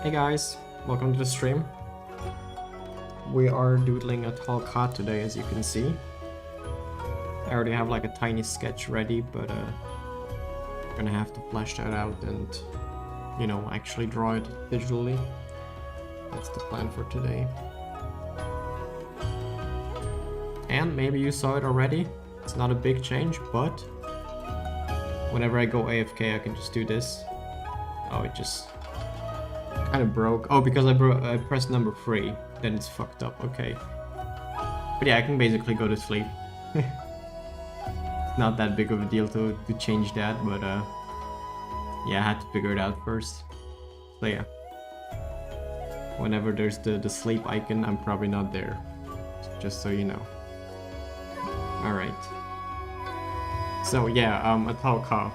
Hey guys, welcome to the stream. We are doodling Ahtal-Ka today, as you can see. I already have like a tiny sketch ready, but I'm gonna have to flesh that out and, you know, actually draw it digitally. That's the plan for today. And maybe you saw it already. It's not a big change, but whenever I go AFK, I can just do this. Oh, it just kind of broke. Oh, because I pressed number 3, then it's fucked up. Okay. But yeah, I can basically go to sleep. It's not that big of a deal to change that, but yeah, I had to figure it out first. So yeah. Whenever there's the sleep icon, I'm probably not there. Just so you know. Alright. So yeah, Ahtal-Ka.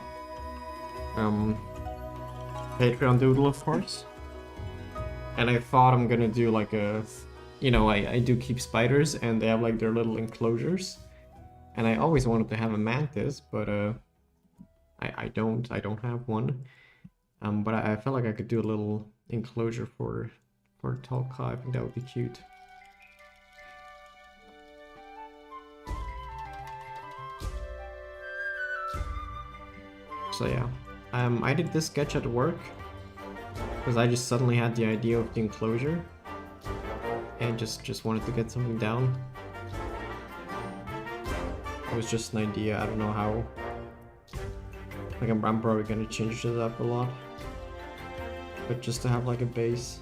Patreon doodle, of course. And I thought I'm gonna do like a, you know, I do keep spiders and they have like their little enclosures. And I always wanted to have a mantis, but I don't have one. But I felt like I could do a little enclosure for Ahtal-Ka. I think that would be cute. So yeah, I did this sketch at work. Because I just suddenly had the idea of the enclosure and just wanted to get something down. It was just an idea, I don't know how. Like I'm probably gonna change it up a lot. But just to have like a base.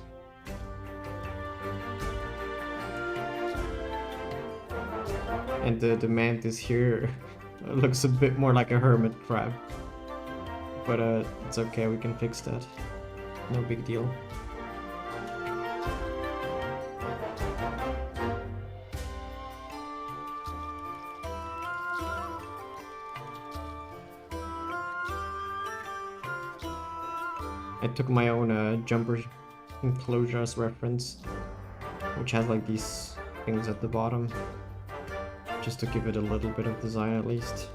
And the mantis here looks a bit more like a hermit crab. But it's okay, we can fix that. No big deal. I took my own jumper enclosure as reference, which has like these things at the bottom, just to give it a little bit of design at least.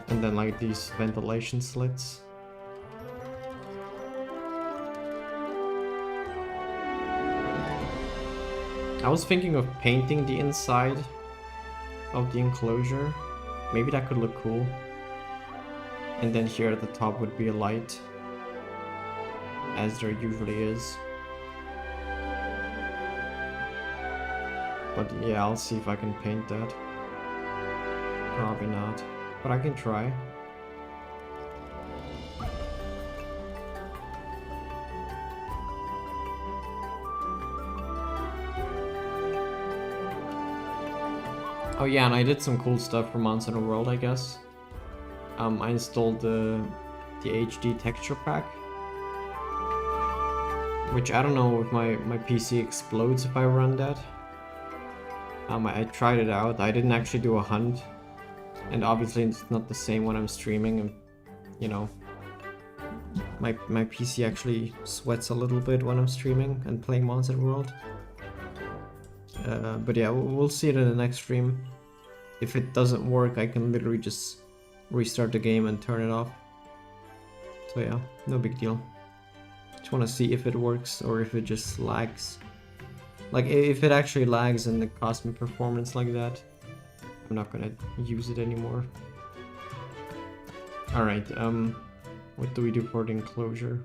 And then like these ventilation slits. I was thinking of painting the inside of the enclosure. Maybe that could look cool. And then here at the top would be a light, as there usually is. But yeah, I'll see if I can paint that. Probably not. But I can try. Oh yeah, and I did some cool stuff for MHWorld, I guess. I installed the HD texture pack, which I don't know if my PC explodes if I run that. I tried it out. I didn't actually do a hunt, and obviously it's not the same when I'm streaming. And you know, my PC actually sweats a little bit when I'm streaming and playing MHWorld. But yeah, we'll see it in the next stream. If it doesn't work, I can literally just restart the game and turn it off. So yeah, no big deal. Just want to see if it works or if it just lags. Like, if it actually lags and it costs me performance like that, I'm not gonna use it anymore. Alright, what do we do for the enclosure?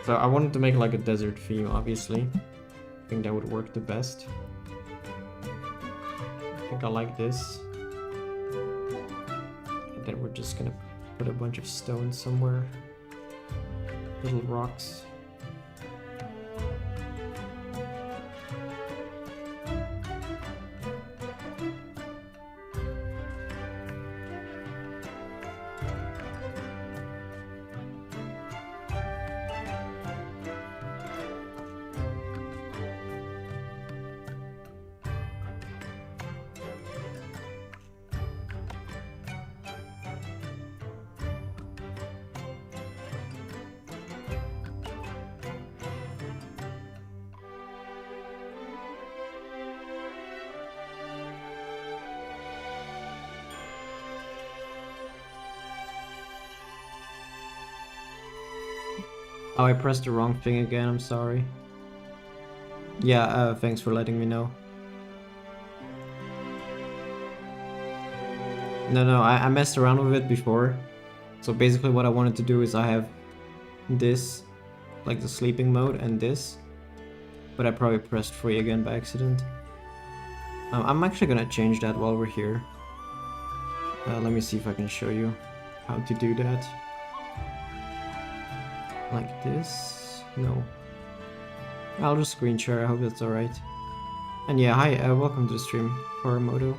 So I wanted to make like a desert theme, obviously. I think that would work the best. I think I like this. And then we're just gonna put a bunch of stones somewhere. Little rocks. Oh, I pressed the wrong thing again, I'm sorry. Yeah, thanks for letting me know. No, I messed around with it before. So basically what I wanted to do is I have this, like the sleeping mode, and this. But I probably pressed free again by accident. I'm actually gonna change that while we're here. Let me see if I can show you how to do that. Like this? No. I'll just screen share, I hope that's alright. And yeah, hi, welcome to the stream, Horimoto.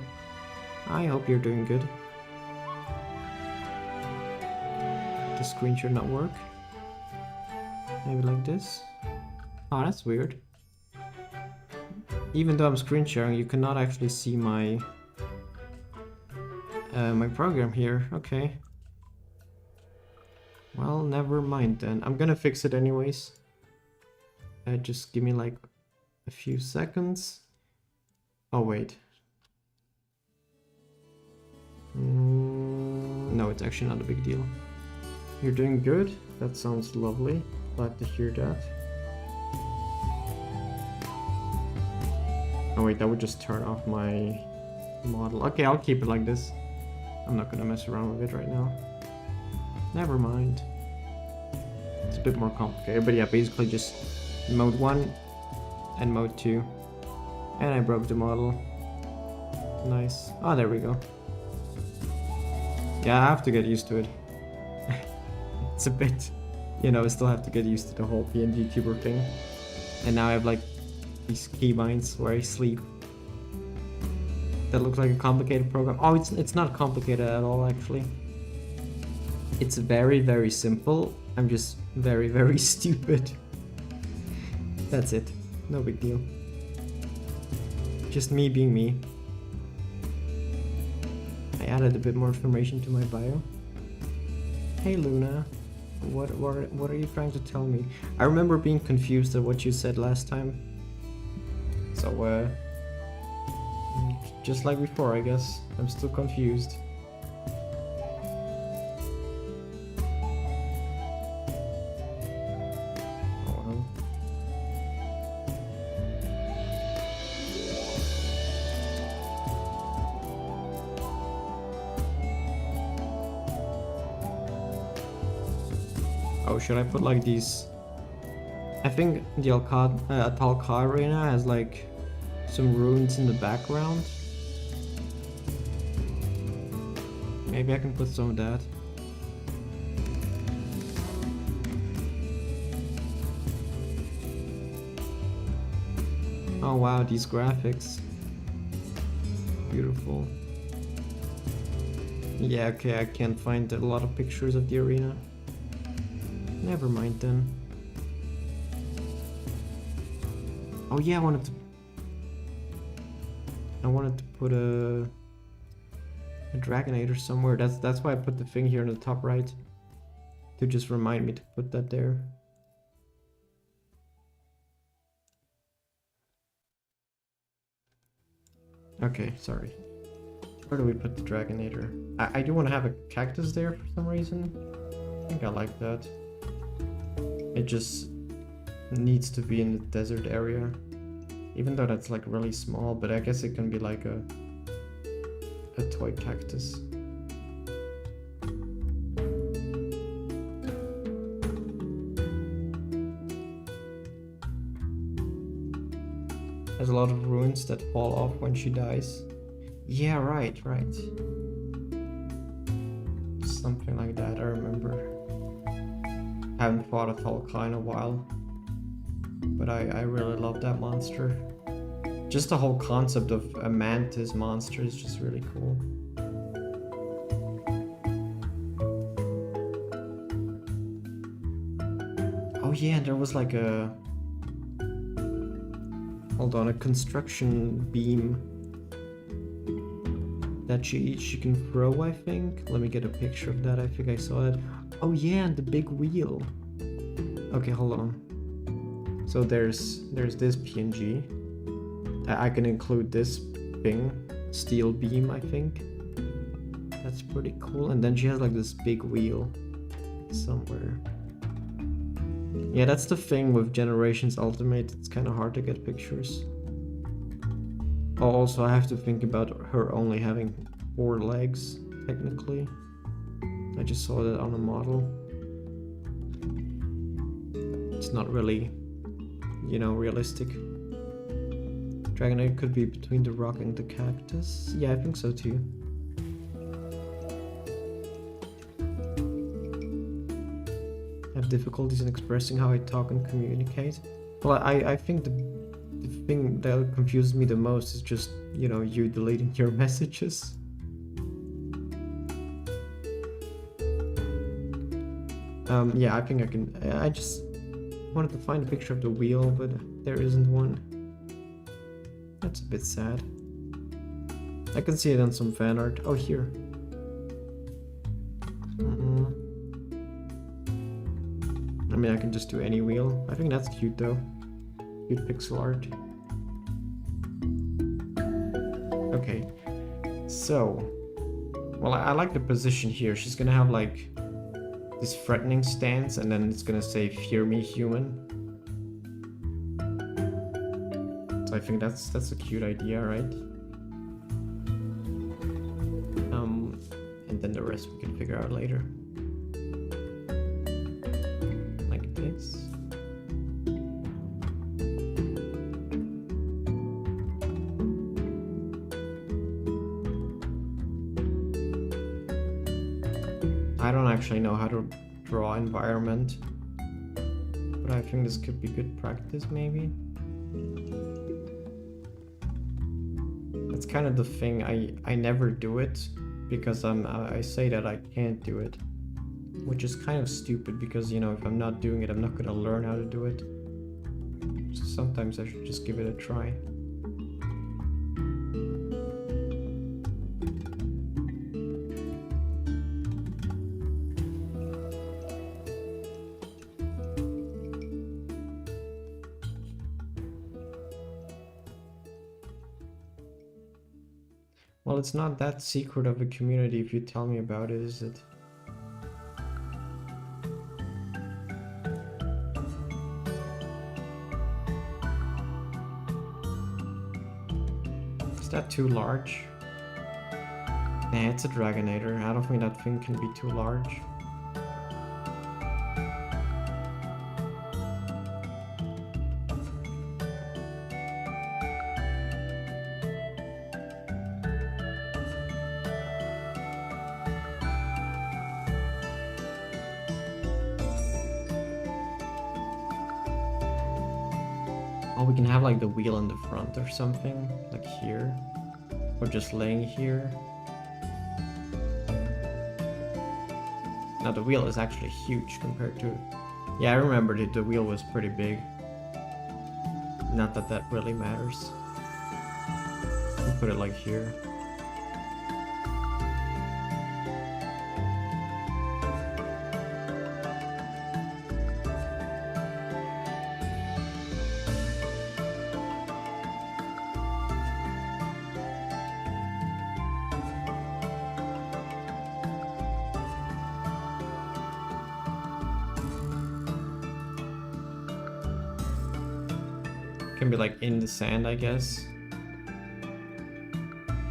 I hope you're doing good. The screen should not work. Maybe like this? Oh, that's weird. Even though I'm screen sharing, you cannot actually see my my program here. Okay. Well, never mind then. I'm gonna fix it anyways. Just give me like a few seconds. Oh wait. No, it's actually not a big deal. You're doing good. That sounds lovely. Glad to hear that. Oh wait, that would just turn off my model. Okay, I'll keep it like this. I'm not gonna mess around with it right now. Never mind. It's a bit more complicated, but yeah, basically just mode 1 and mode 2. And I broke the model. Nice. Oh, there we go. Yeah, I have to get used to it. It's a bit, you know, I still have to get used to the whole PNG tuber thing. And now I have like these keybinds where I sleep. That looks like a complicated program. Oh, it's not complicated at all, actually. It's very, very simple. I'm just very, very stupid. That's it. No big deal. Just me being me. I added a bit more information to my bio. Hey Luna, what are you trying to tell me? I remember being confused at what you said last time. So just like before, I guess. I'm still confused. Oh, should I put like these? I think the Ahtal-Ka arena has like some ruins in the background. Maybe I can put some of that. Oh wow, these graphics. Beautiful. Yeah, okay, I can't find a lot of pictures of the arena. Never mind then. Oh yeah, I wanted to put a Dragonator somewhere. That's why I put the thing here in the top right. To just remind me to put that there. Okay, sorry. Where do we put the Dragonator? I do want to have a cactus there for some reason. I think I like that. It just needs to be in the desert area. Even though that's like really small, but I guess it can be like a toy cactus. There's a lot of ruins that fall off when she dies. Yeah, right. Something like that, I remember. Haven't fought Ahtal-Ka in a while. But I really love that monster. Just the whole concept of a mantis monster is just really cool. Oh yeah, there was like a... Hold on, a construction beam that she can throw, I think. Let me get a picture of that. I think I saw it. Oh yeah, and the big wheel. Okay, hold on. So there's this PNG. I can include this thing, steel beam, I think. That's pretty cool. And then she has like this big wheel somewhere. Yeah, that's the thing with Generations Ultimate. It's kind of hard to get pictures. Oh, also I have to think about her only having 4 legs, technically. I just saw that on a model. It's not really, you know, realistic. Dragonator could be between the rock and the cactus. Yeah, I think so too. I have difficulties in expressing how I talk and communicate. Well, I think the thing that confuses me the most is just, you know, you deleting your messages. Yeah, I think I can. I just wanted to find a picture of the wheel, but there isn't one. That's a bit sad. I can see it on some fan art. Oh, here. I mean, I can just do any wheel. I think that's cute though. Cute pixel art. Okay. So, well, I like the position here. She's gonna have like this threatening stance, and then it's gonna say "Fear me, human." So I think that's a cute idea, right? And then the rest we can figure out later. Like this. I don't actually know how to draw environment, but I think this could be good practice maybe. That's kind of the thing, I never do it because I say that I can't do it, which is kind of stupid because, you know, if I'm not doing it, I'm not gonna learn how to do it. So sometimes I should just give it a try. Well, it's not that secret of a community if you tell me about it, is it? Is that too large? Nah, it's a Dragonator. I don't think that thing can be too large. Oh, we can have like the wheel in the front or something, like here, or just laying here. Now the wheel is actually huge compared to... Yeah, I remember the wheel was pretty big. Not that that really matters. I'll put it like here. Can be like in the sand, I guess.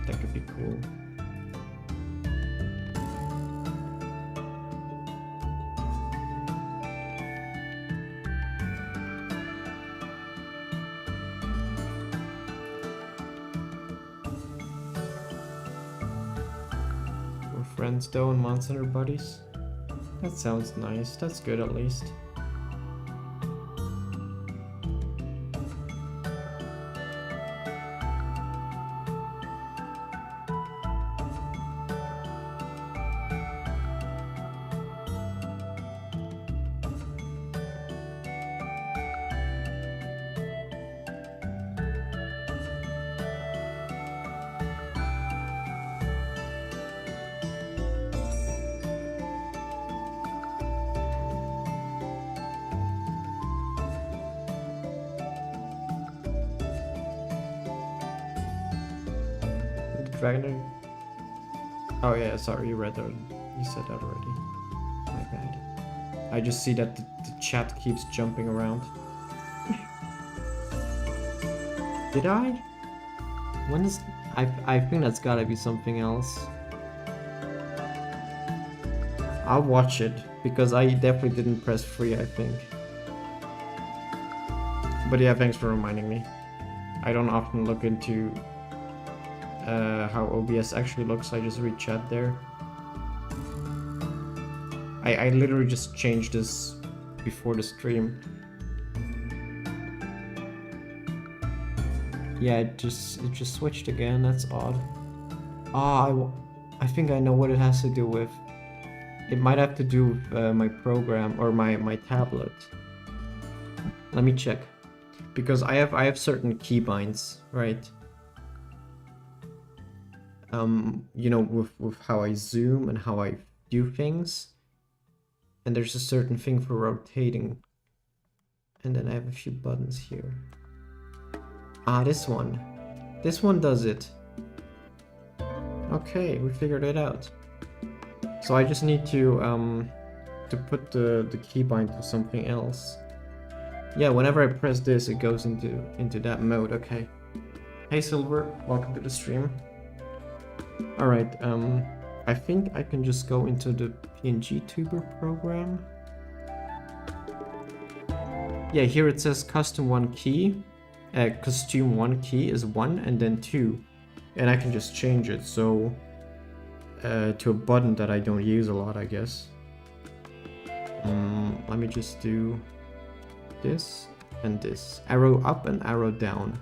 That could be cool. We're friends though and monster buddies. That sounds nice. That's good at least. Dragon. Oh yeah, sorry, you read that. You said that already. My bad. I just see that the chat keeps jumping around. Did I? When is... I think that's gotta be something else. I'll watch it, because I definitely didn't press free, I think. But yeah, thanks for reminding me. I don't often look into how OBS actually looks. I just read chat there. I literally just changed this before the stream. Yeah, it just switched again. That's odd. I think I know what it has to do with. It might have to do with my program or my tablet. Let me check, because I have certain keybinds, right? You know, with how I zoom and how I do things. And there's a certain thing for rotating. And then I have a few buttons here. Ah, this one. This one does it. Okay, we figured it out. So I just need to put the keybind to something else. Yeah, whenever I press this, it goes into that mode. Okay. Hey Silver, welcome to the stream. Alright, I think I can just go into the PNG tuber program. Yeah, here it says custom 1 key. Costume 1 key is 1 and then 2. And I can just change it so to a button that I don't use a lot, I guess. Let me just do this and this. Arrow up and arrow down.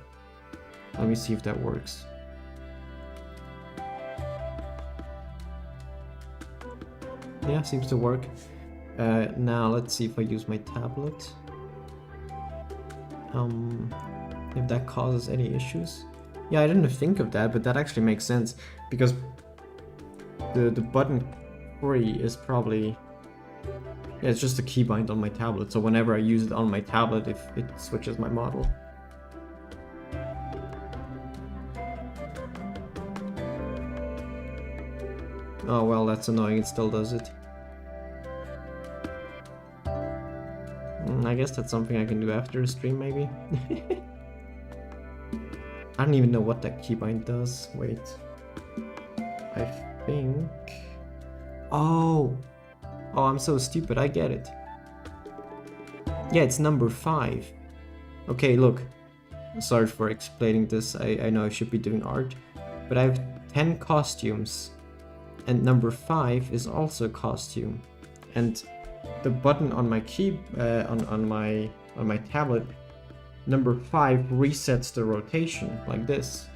Let me see if that works. Yeah, seems to work. Now let's see if I use my tablet. If that causes any issues. Yeah, I didn't think of that, but that actually makes sense because the button 3 is probably... Yeah, it's just a keybind on my tablet, so whenever I use it on my tablet, if it switches my model. Oh well, that's annoying, it still does it. I guess that's something I can do after the stream, maybe? I don't even know what that keybind does. Wait. I think... Oh! Oh, I'm so stupid, I get it. Yeah, it's number 5. Okay, look. Sorry for explaining this, I know I should be doing art. But I have 10 costumes. And number 5 is also a costume. And the button on my key, on my tablet, number 5 resets the rotation, like this.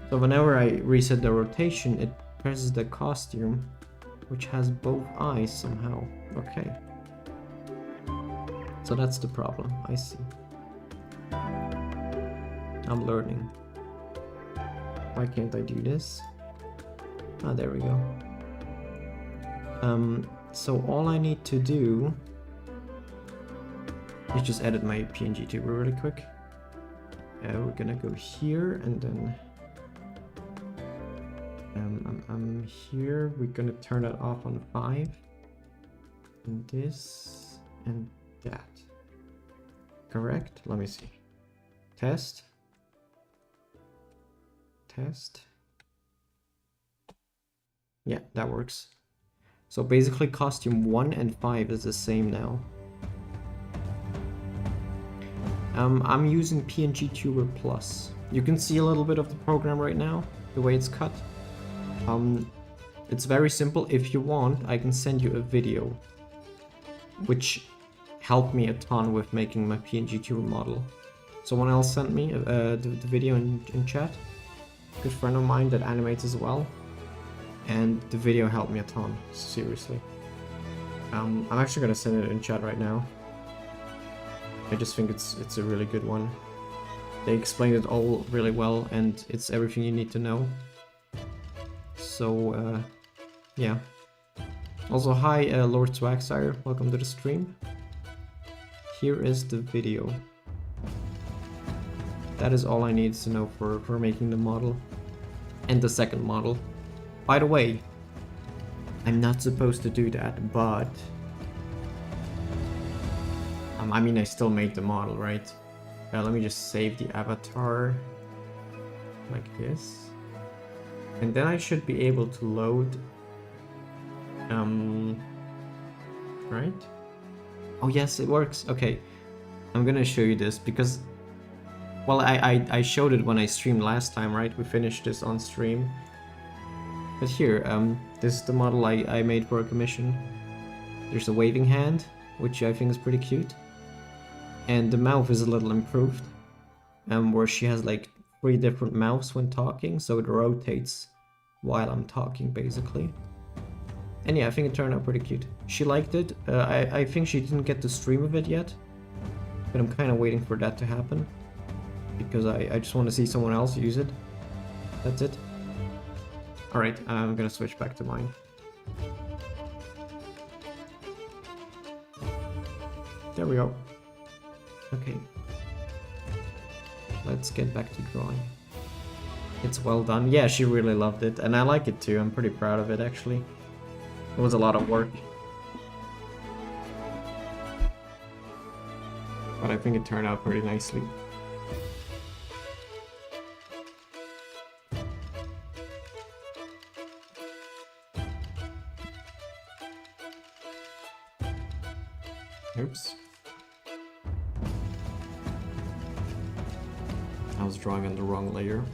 So whenever I reset the rotation, it presses the costume. which has both eyes somehow. Okay. So that's the problem, I see. I'm learning. Why can't I do this? Ah, there we go. So all I need to do is just edit my PNG tuber really quick. We're gonna go here and then here we're gonna turn that off on 5 and this and that. Correct? Let me see. Test. Test. Yeah, that works. So basically costume 1 and 5 is the same now. I'm using PNG Tuber Plus. You can see a little bit of the program right now, the way it's cut. It's very simple. If you want, I can send you a video which helped me a ton with making my PNG Tuber model. Someone else sent me the video in chat. Good friend of mine that animates as well. And the video helped me a ton, seriously. I'm actually gonna send it in chat right now. I just think it's a really good one. They explained it all really well, and it's everything you need to know. So, yeah. Also, hi, Lord Swagsire, welcome to the stream. Here is the video. That is all I need to know for making the model. And the second model. By the way, I'm not supposed to do that, but... I mean, I still made the model, right? Let me just save the avatar like this. And then I should be able to load... right? Oh yes, it works. Okay. I'm gonna show you this because... Well, I showed it when I streamed last time, right? We finished this on stream. But here, this is the model I made for a commission. There's a waving hand, which I think is pretty cute. And the mouth is a little improved, where she has like 3 different mouths when talking, so it rotates while I'm talking, basically. And yeah, I think it turned out pretty cute. She liked it. I think she didn't get to stream of it yet, but I'm kind of waiting for that to happen, because I just want to see someone else use it. That's it. Alright, I'm gonna switch back to mine. There we go. Okay. Let's get back to drawing. It's well done. Yeah, she really loved it, and I like it too. I'm pretty proud of it, actually. It was a lot of work. But I think it turned out pretty nicely. Oops. I was drawing on the wrong layer.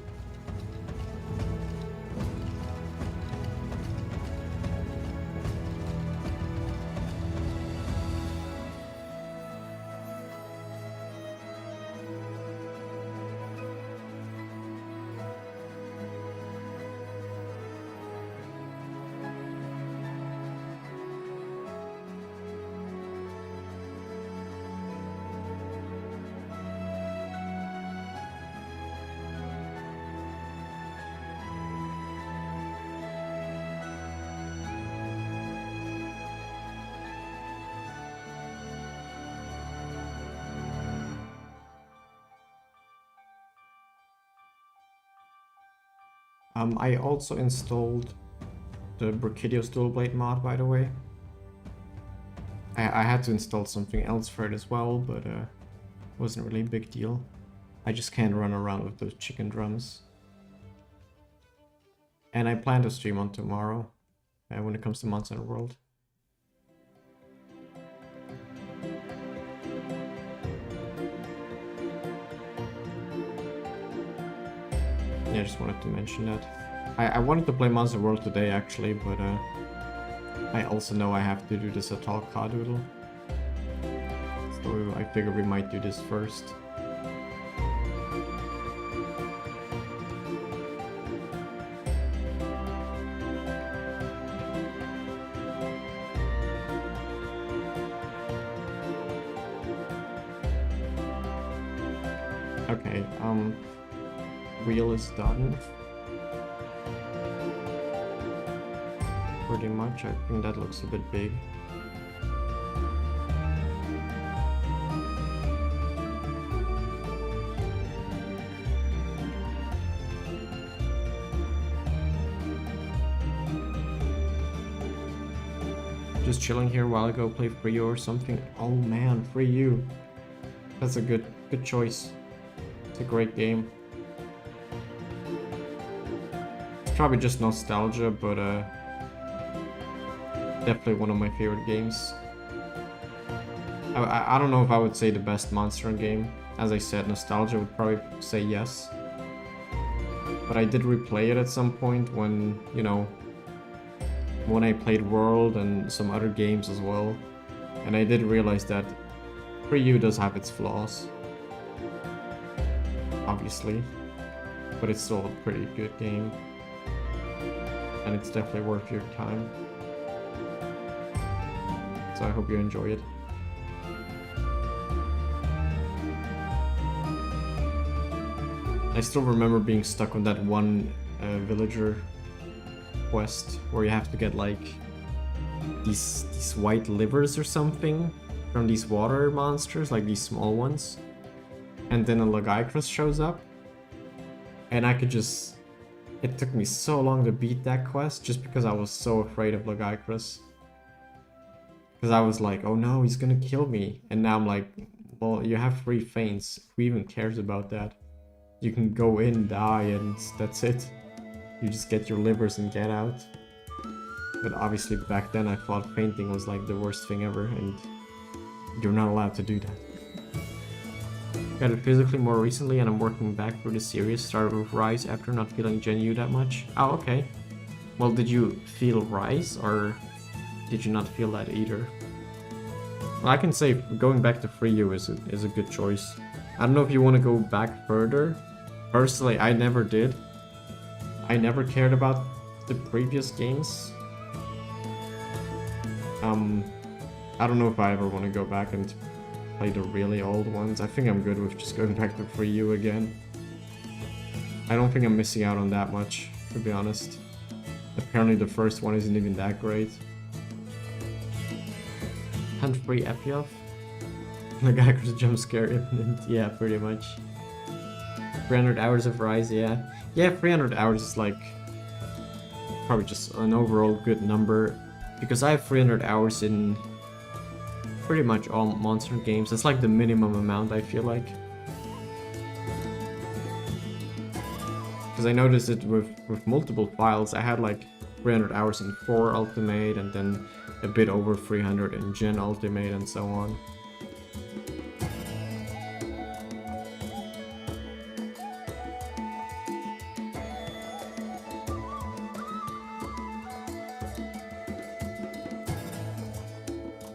I also installed the Brachydios dual blade mod, by the way. I had to install something else for it as well, but it wasn't really a big deal. I just can't run around with those chicken drums. And I plan to stream on tomorrow when it comes to MHWorld. Yeah, I just wanted to mention that. I wanted to play MHWorld today actually, but I also know I have to do this Ahtal-Ka doodle. So I figured we might do this first. Okay, wheel is done. Pretty much, I think that looks a bit big. Just chilling here while I go play Free U or something. Oh man, Free U. That's a good choice. It's a great game. It's probably just nostalgia, but definitely one of my favorite games. I don't know if I would say the best Monster game. As I said, nostalgia would probably say yes. But I did replay it at some point when, you know, when I played World and some other games as well. And I did realize that Free U does have its flaws. Obviously. But it's still a pretty good game. And it's definitely worth your time. So I hope you enjoy it. I still remember being stuck on that one villager quest where you have to get like these white livers or something from these water monsters, like these small ones. And then a Lagicrus shows up. And I could just... It took me so long to beat that quest just because I was so afraid of Lagicrus. Because I was like, oh no, he's gonna kill me. And now I'm like, well, you have 3 feints. Who even cares about that? You can go in, die, and that's it. You just get your livers and get out. But obviously back then I thought fainting was like the worst thing ever, and you're not allowed to do that. Got it physically more recently, and I'm working back through the series. Started with Rise after not feeling Gen U that much. Oh, okay. Well, did you feel Rise, or did you not feel that either? Well, I can say going back to Free U is a good choice. I don't know if you want to go back further. Personally, I never did. I never cared about the previous games. I don't know if I ever want to go back and play the really old ones. I think I'm good with just going back to Free U again. I don't think I'm missing out on that much, to be honest. Apparently the first one isn't even that great. Hunt free Epioth? The guy was jump scare imminent. Yeah, pretty much. 300 hours of Rise, yeah. Yeah, 300 hours is like probably just an overall good number, because I have 300 hours in pretty much all Monster games. That's like the minimum amount, I feel like. Because I noticed it with multiple files. I had like 300 hours in 4 Ultimate, and then a bit over 300 in Gen Ultimate, and so on.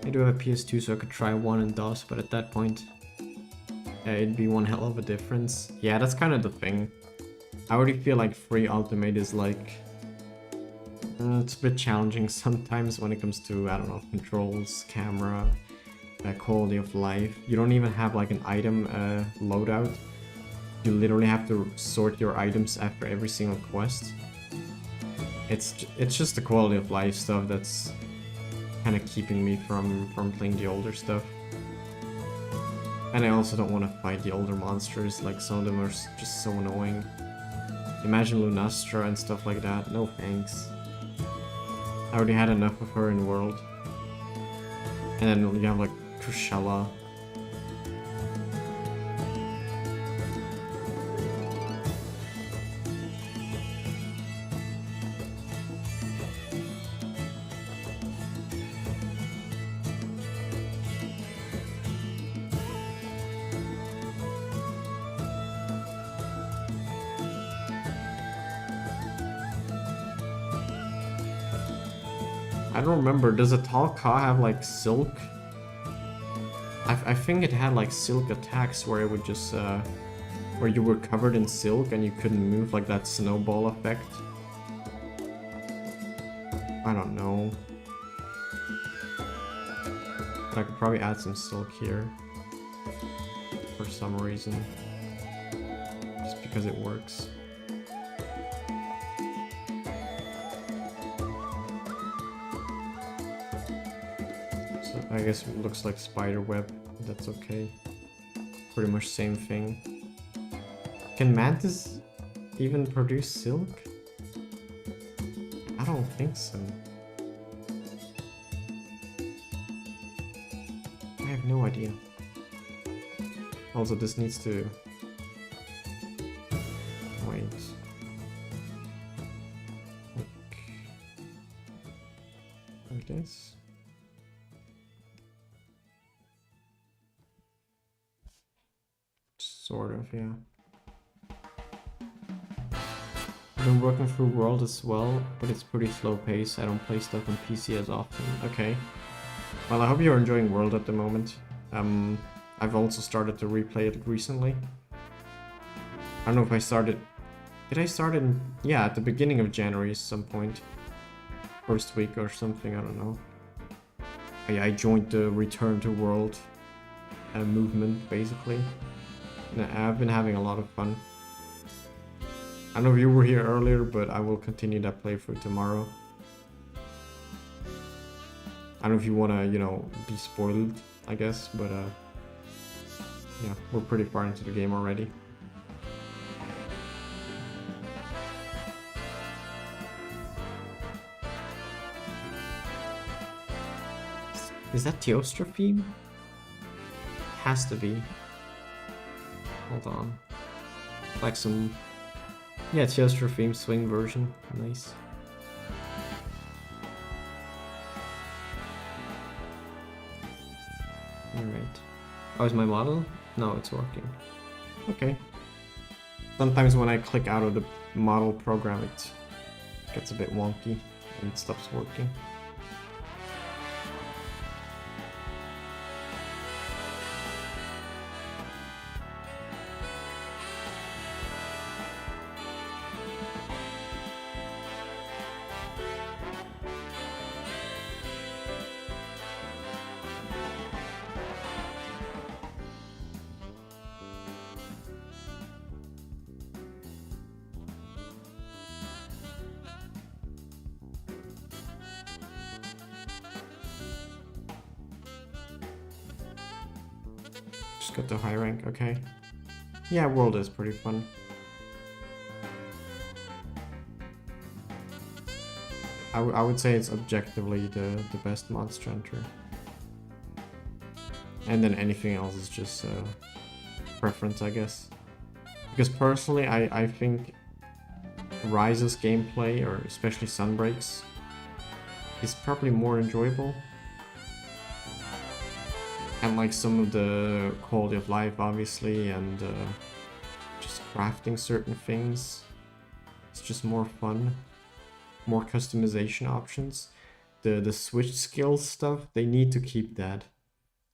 I do have a PS2, so I could try 1 in DOS, but at that point, it'd be one hell of a difference. Yeah, that's kind of the thing. I already feel like free Ultimate is like... it's a bit challenging sometimes when it comes to, I don't know, controls, camera, quality of life. You don't even have like an item loadout. You literally have to sort your items after every single quest. It's just the quality of life stuff that's kind of keeping me from playing the older stuff. And I also don't want to fight the older monsters, like some of them are just so annoying. Imagine Lunastra and stuff like that, no thanks. I already had enough of her in World. And then you have like Kushala. I don't remember, does Ahtal-Ka have like silk? I think it had like silk attacks where it would just, where you were covered in silk and you couldn't move, like that snowball effect. I don't know. But I could probably add some silk here. For some reason. because it works. So I guess it looks like spider web. That's okay. Pretty much same thing. Can mantis even produce silk? I don't think so. I have no idea. Also, this needs to... Wait. Like this. Sort of, yeah. I've been working through World as well, but it's pretty slow pace. I don't play stuff on PC as often. Okay. Well, I hope you're enjoying World at the moment. I've also started to replay it recently. I don't know if I started... Did I start in... Yeah, at the beginning of January at some point. First week or something, I don't know. I joined the Return to World movement, basically. And I've been having a lot of fun. I don't know if you were here earlier, but I will continue that playthrough tomorrow. I don't know if you want to, you know, be spoiled, I guess, but yeah, we're pretty far into the game already. Is that Teostra theme? Has to be. Hold on. Like some... Yeah, Teostra theme swing version. Nice. Alright. Oh, is my model? No, it's working. Okay. Sometimes when I click out of the model program, it gets a bit wonky and it stops working. Got the high rank, okay. Yeah, World is pretty fun. I would say it's objectively the best Monster Hunter. And then anything else is just preference, I guess. Because personally, I think Rise's gameplay, or especially Sunbreak's, is probably more enjoyable. And like some of the quality of life, obviously, and just crafting certain things. It's just more fun. More customization options. The switch skills stuff, they need to keep that.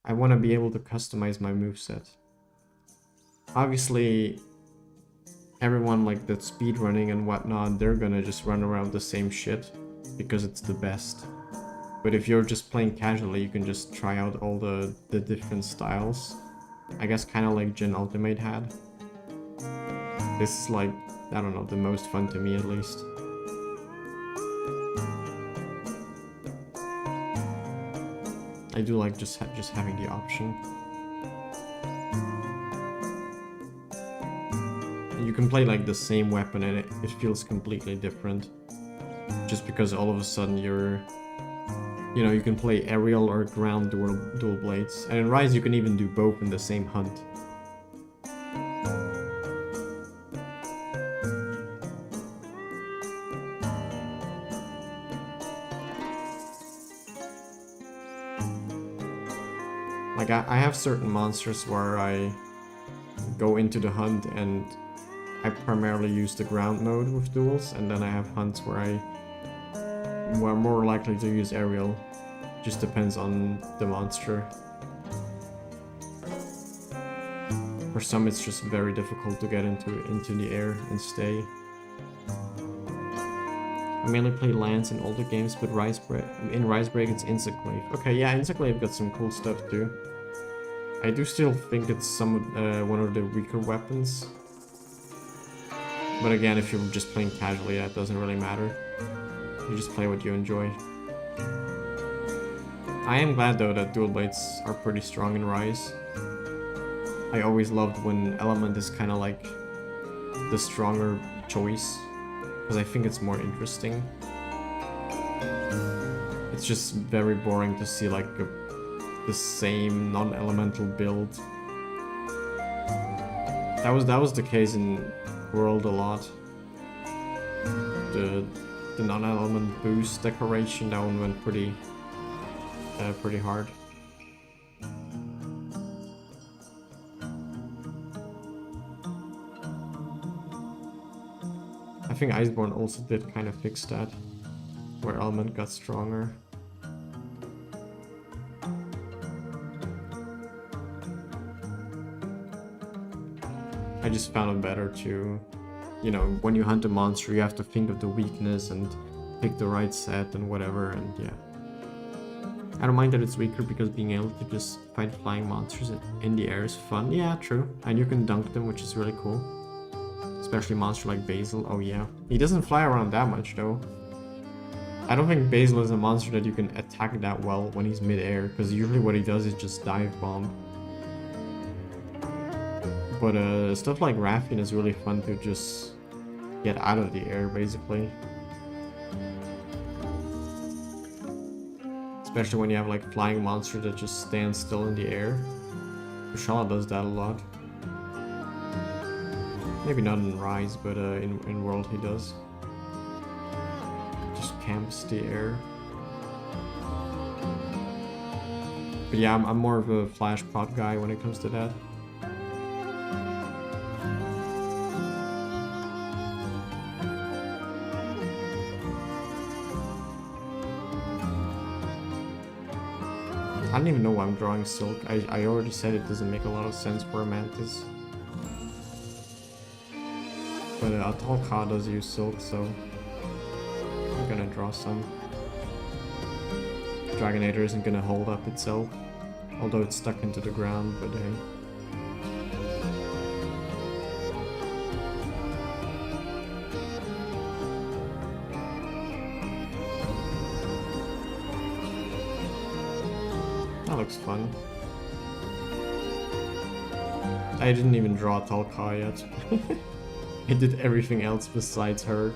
I want to be able to customize my moveset. Obviously, everyone like that's speedrunning and whatnot, they're gonna just run around the same shit because it's the best. But if you're just playing casually, you can just try out all the different styles. I guess kind of like Gen Ultimate had. This is like, I don't know, the most fun to me at least. I do like just having the option. And you can play like the same weapon and it feels completely different. Just because all of a sudden you're... You know, you can play aerial or ground dual blades. And in Rise you can even do both in the same hunt. Like I have certain monsters where I go into the hunt and I primarily use the ground mode with duels, and then I have hunts where I'm more likely to use aerial. Just depends on the monster. For some it's just very difficult to get into the air and stay. I mainly play Lance in older games, but in Risebreak it's Insectglaive. Okay, yeah, Insectglaive got some cool stuff too. I do still think it's one of the weaker weapons. But again, if you're just playing casually, that doesn't really matter. You just play what you enjoy. I am glad though that dual blades are pretty strong in Rise. I always loved when Element is kind of like the stronger choice, because I think it's more interesting. It's just very boring to see like the same non-elemental build. That was the case in World a lot. The non-element boost decoration, that one went pretty hard. I think Iceborne also did kind of fix that, where element got stronger. I just found it better to, you know, when you hunt a monster, you have to think of the weakness and pick the right set and whatever, and yeah. I don't mind that it's weaker because being able to just fight flying monsters in the air is fun. Yeah, true. And you can dunk them, which is really cool. Especially a monster like Basil. Oh yeah. He doesn't fly around that much though. I don't think Basil is a monster that you can attack that well when he's mid-air, because usually what he does is just dive bomb. But stuff like Raffian is really fun to just get out of the air, basically. Especially when you have like flying monster that just stands still in the air. Kushala does that a lot. Maybe not in Rise, but in World he does. Just camps the air. But yeah, I'm more of a flash pot guy when it comes to that. I don't even know why I'm drawing Silk. I already said it doesn't make a lot of sense for a Mantis. But Ahtal-Ka does use Silk, so I'm gonna draw some. Dragonator isn't gonna hold up itself, although it's stuck into the ground, but hey. That looks fun. I didn't even draw Ahtal-Ka yet. I did everything else besides her.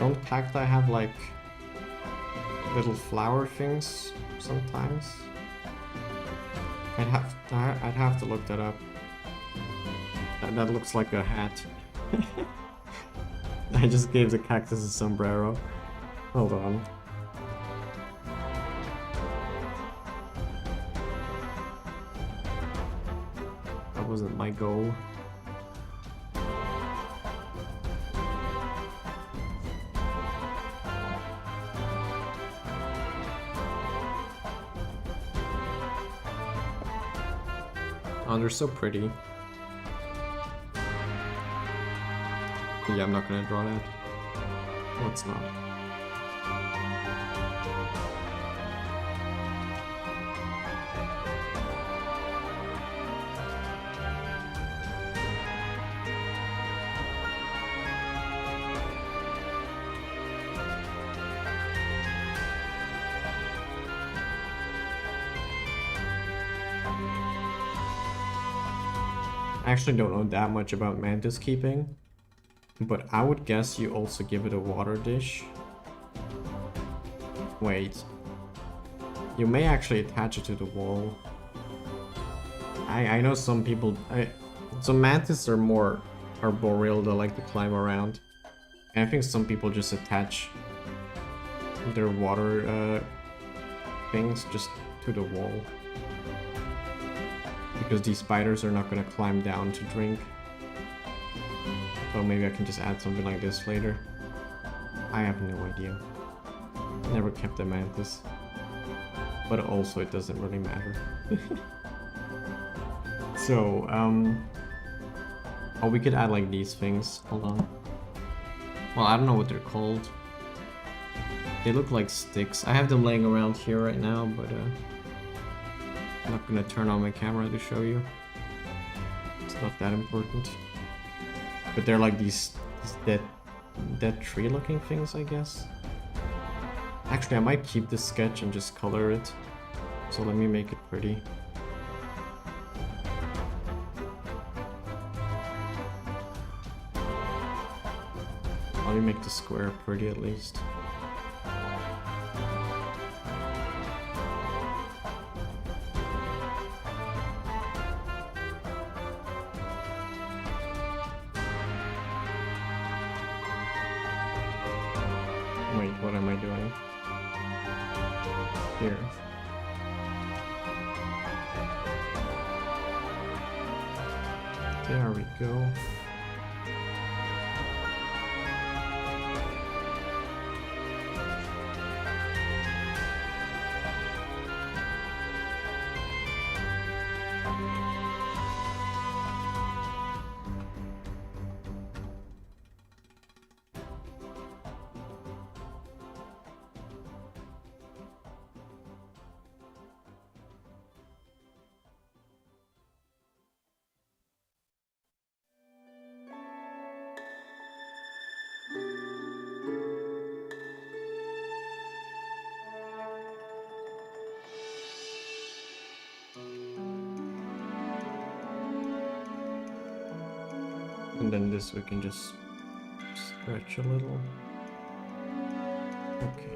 Don't cacti have like little flower things sometimes? I'd have to look that up. That looks like a hat. I just gave the cactus a sombrero. Hold on. That wasn't my goal. Oh, they're so pretty. Yeah, I'm not gonna draw that. No, it's not. I actually don't know that much about mantis keeping, but I would guess you also give it a water dish. Wait. You may actually attach it to the wall. I know some people... some mantis are more arboreal, they like to climb around. And I think some people just attach their water things just to the wall. Because these spiders are not gonna climb down to drink. So maybe I can just add something like this later. I have no idea. Never kept a mantis. But also it doesn't really matter. So, oh, we could add like these things. Hold on. Well, I don't know what they're called. They look like sticks. I have them laying around here right now, but I'm not gonna turn on my camera to show you. It's not that important. But they're like these dead tree looking things, I guess. Actually, I might keep this sketch and just color it. So let me make it pretty. Let me make the square pretty at least. Wait, what am I doing? Here. There we go. And then this we can just stretch a little. Okay.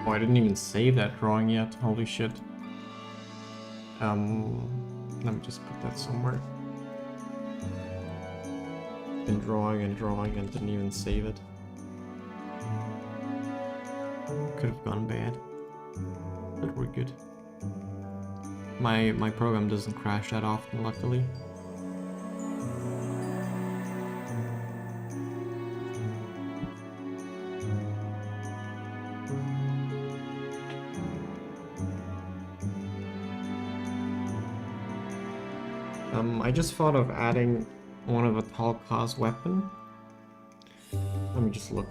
Oh, I didn't even save that drawing yet. Holy shit. Let me just put that somewhere. Been drawing and drawing and didn't even save it. Could have gone bad, but we're good. My program doesn't crash that often, luckily. I just thought of adding one of Ahtal-Ka's weapon. Let me just look.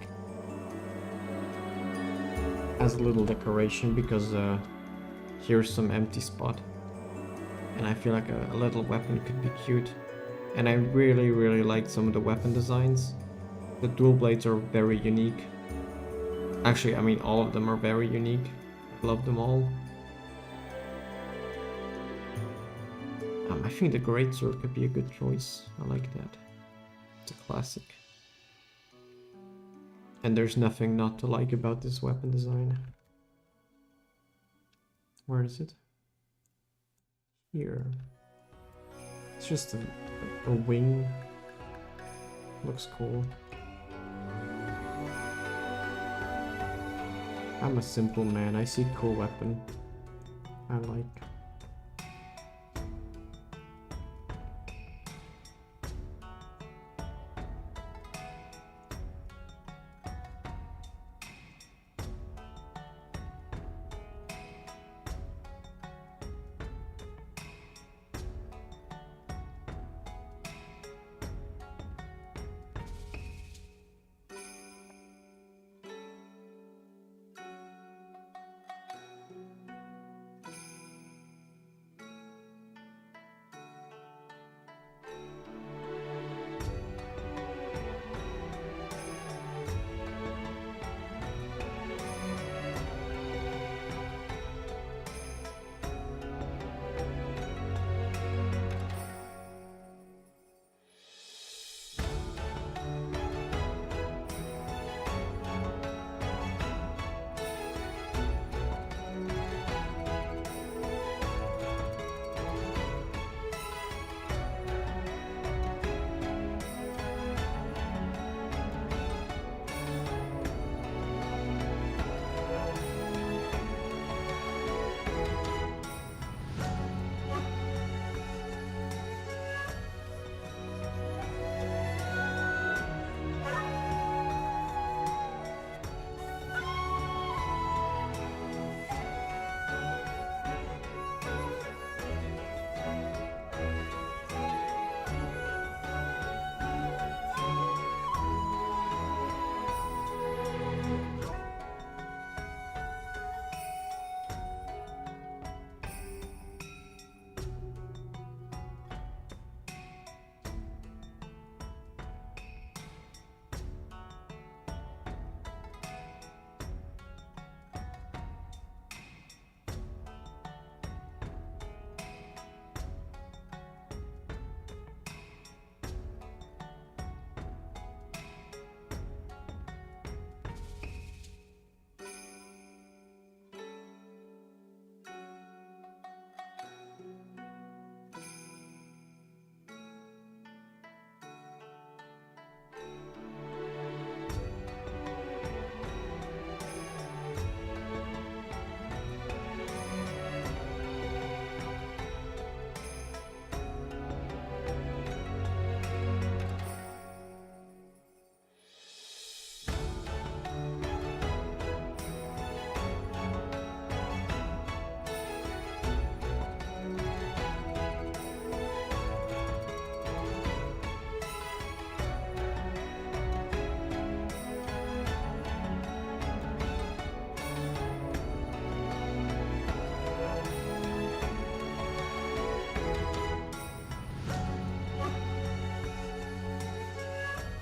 As a little decoration, because here's some empty spot. And I feel like a little weapon could be cute. And I really like some of the weapon designs. The dual blades are very unique. Actually, I mean all of them are very unique. I love them all. I think the greatsword could be a good choice. I like that. It's a classic. And there's nothing not to like about this weapon design. Where is it? Here. It's just a wing. Looks cool. I'm a simple man. I see cool weapon I like.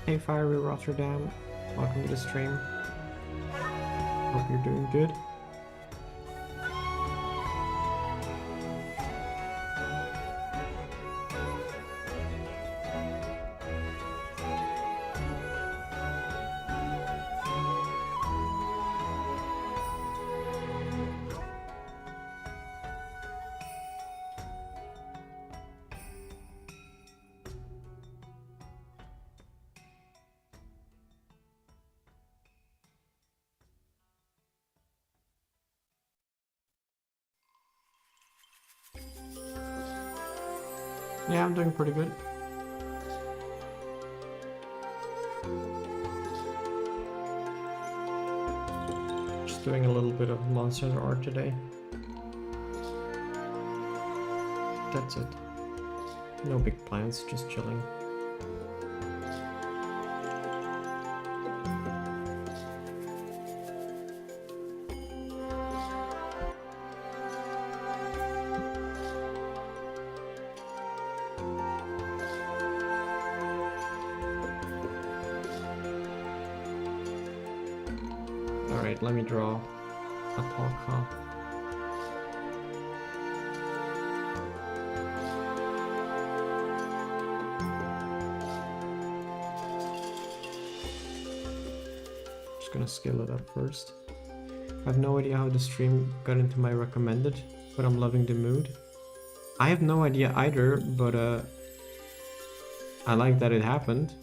Hey Fiery Rotterdam, welcome to the stream. Hope you're doing good. Yeah, I'm doing pretty good. Just doing a little bit of monster art today. That's it. No big plans, just chilling. Alright, let me draw Ahtal-Ka. Just gonna scale it up first. I have no idea how the stream got into my recommended, but I'm loving the mood. I have no idea either, but I like that it happened.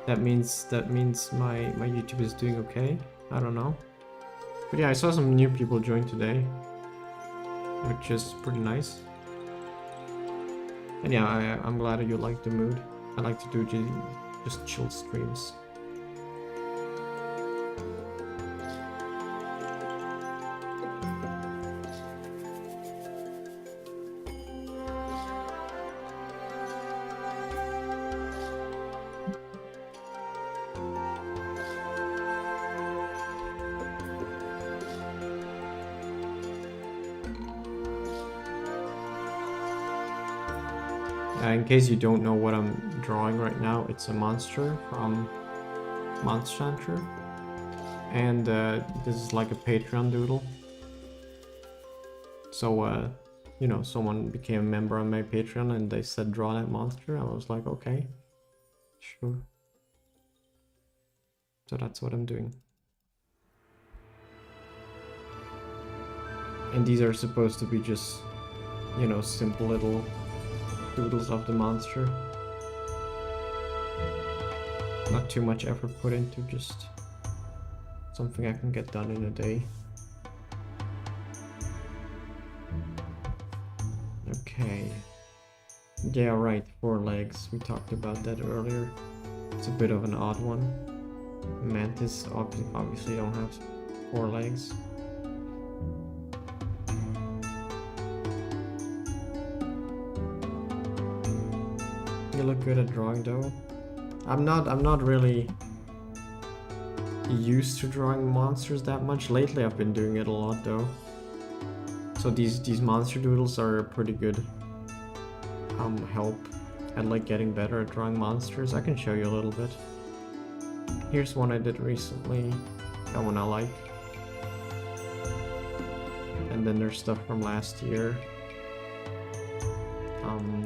That means my YouTube is doing okay. I don't know. But yeah, I saw some new people join today, which is pretty nice. And yeah, I'm glad that you like the mood. I like to do just chill streams. In case you don't know what I'm drawing right now, it's a monster from Monster Hunter. And this is like a Patreon doodle. So, you know, someone became a member on my Patreon and they said draw that monster. I was like, okay, sure. So that's what I'm doing. And these are supposed to be just, you know, simple little doodles of the monster. Not too much effort put into, just something I can get done in a day. Okay. Yeah, right, 4 legs. We talked about that earlier. It's a bit of an odd one. Mantis obviously don't have 4 legs. You look good at drawing though. I'm not really used to drawing monsters that much. Lately I've been doing it a lot though. So these monster doodles are a pretty good help at like getting better at drawing monsters. I can show you a little bit. Here's one I did recently. That one I like. And then there's stuff from last year.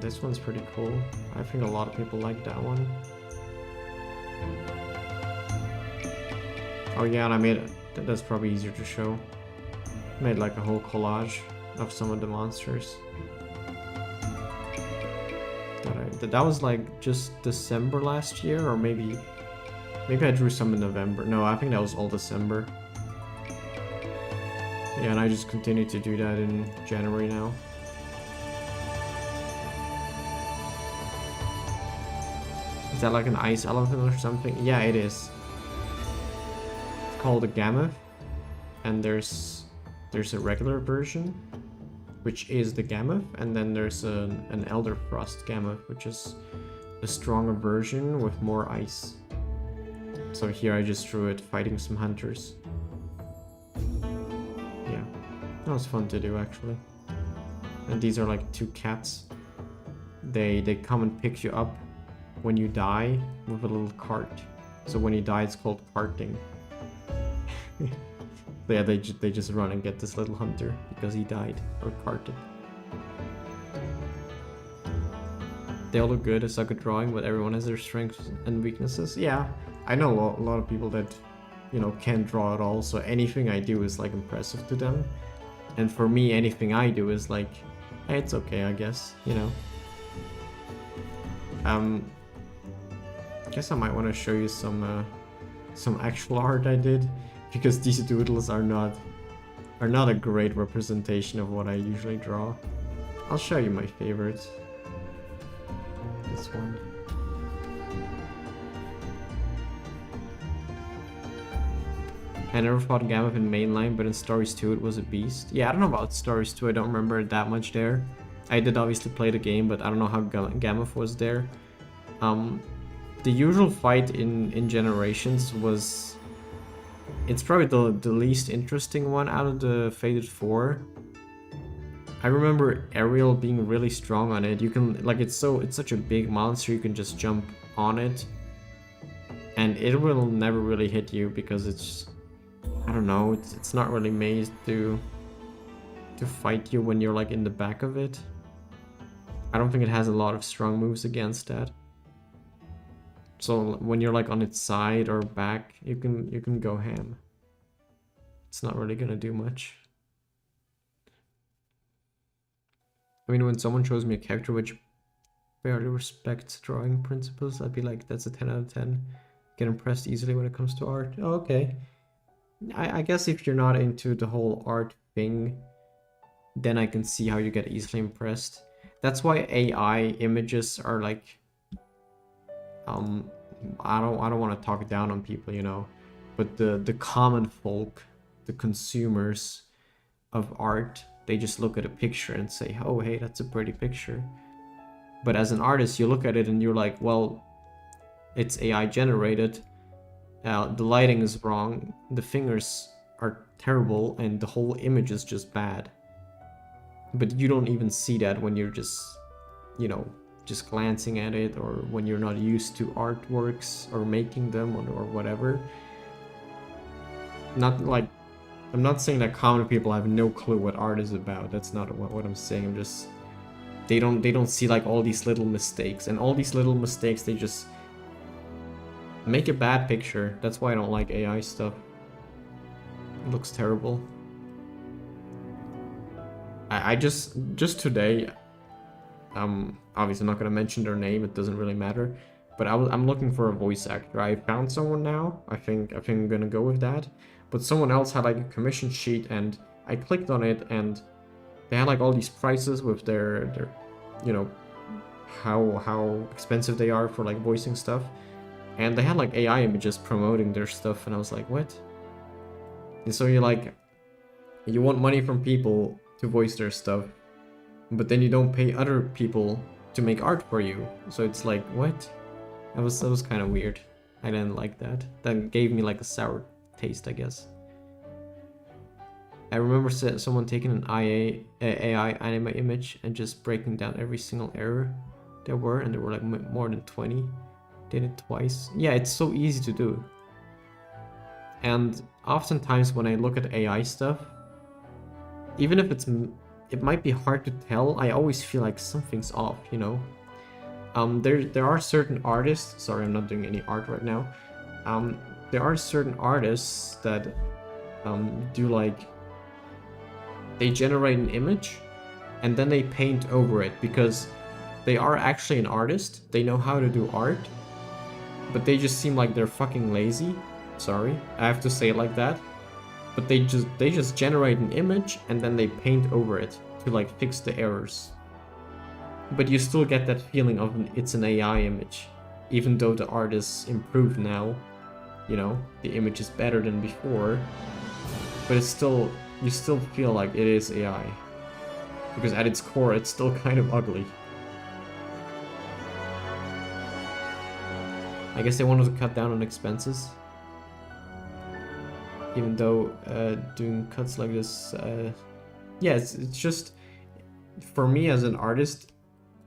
This one's pretty cool. I think a lot of people like that one. Oh yeah, and I made it. That's probably easier to show. Made like a whole collage of some of the monsters. That was like just December last year, or maybe I drew some in November. No, I think that was all December. Yeah, and I just continued to do that in January now. Is that like an ice elephant or something? Yeah, it is. It's called a Gammoth, and there's a regular version, which is the Gammoth, and then there's an Elder Frost Gammoth, which is a stronger version with more ice. So here I just drew it fighting some hunters. Yeah, that was fun to do actually. And these are like 2 cats. They come and pick you up when you die with a little cart. So when you die, it's called carting. Yeah, they just run and get this little hunter because he died or carted. They all look good. I suck at drawing, but everyone has their strengths and weaknesses. Yeah, I know a lot of people that, you know, can't draw at all. So anything I do is like impressive to them. And for me, anything I do is like, hey, it's okay, I guess, you know. Guess I might want to show you some actual art I did, because these doodles are not a great representation of what I usually draw. I'll show you my favorites. this one. I never fought Gamma in mainline, but in Stories 2 it was a beast. Yeah, I don't know about Stories 2, I don't remember that much there. I did obviously play the game, but I don't know how Gamma was there. The usual fight in Generations was... It's probably the least interesting one out of the Fated 4. I remember Ariel being really strong on it. You can, like, it's such a big monster, you can just jump on it. And it will never really hit you because it's... I don't know, it's not really made to fight you when you're like in the back of it. I don't think it has a lot of strong moves against that. So when you're like on its side or back, you can go ham. It's not really gonna do much. I mean, when someone shows me a character which barely respects drawing principles, I'd be like, that's a 10 out of 10. Get impressed easily when it comes to art. Oh, okay. I guess if you're not into the whole art thing, then I can see how you get easily impressed. That's why AI images are like, I don't want to talk down on people, you know, but the common folk, the consumers of art, they just look at a picture and say, oh hey, that's a pretty picture. But as an artist, you look at it and you're like, well, it's AI generated. The lighting is wrong, the fingers are terrible, and the whole image is just bad. But you don't even see that when you're just, you know, just glancing at it, or when you're not used to artworks or making them or whatever. Not like, I'm not saying that common people have no clue what art is about. That's not what I'm saying. I'm just, they don't see like all these little mistakes, and all these little mistakes, they just make a bad picture. That's why I don't like AI stuff. It looks terrible. I just today, obviously I'm not gonna mention their name, it doesn't really matter, but I'm looking for a voice actor. I found someone now. I think I'm gonna go with that. But someone else had like a commission sheet, and I clicked on it, and they had like all these prices with their you know, how expensive they are for like voicing stuff. And they had like AI images promoting their stuff, and I was like, what? And so you're like, you want money from people to voice their stuff, but then you don't pay other people to make art for you. So it's like, what? That was kind of weird. I didn't like that. That gave me like a sour taste, I guess. I remember someone taking an AI anime image and just breaking down every single error there were, and there were like more than 20. Did it twice. Yeah, it's so easy to do. And oftentimes when I look at AI stuff, even if it might be hard to tell, I always feel like something's off, you know? There are certain artists, sorry, I'm not doing any art right now. There are certain artists that do like, they generate an image and then they paint over it, because they are actually an artist, they know how to do art, but they just seem like they're fucking lazy. Sorry, I have to say it like that. But they just generate an image and then they paint over it to like fix the errors. But you still get that feeling of it's an AI image, even though the art is improved now. You know, the image is better than before, but it's still, you still feel like it is AI, because at its core it's still kind of ugly. I guess they wanted to cut down on expenses, even though doing cuts like this, yeah, it's just, for me as an artist,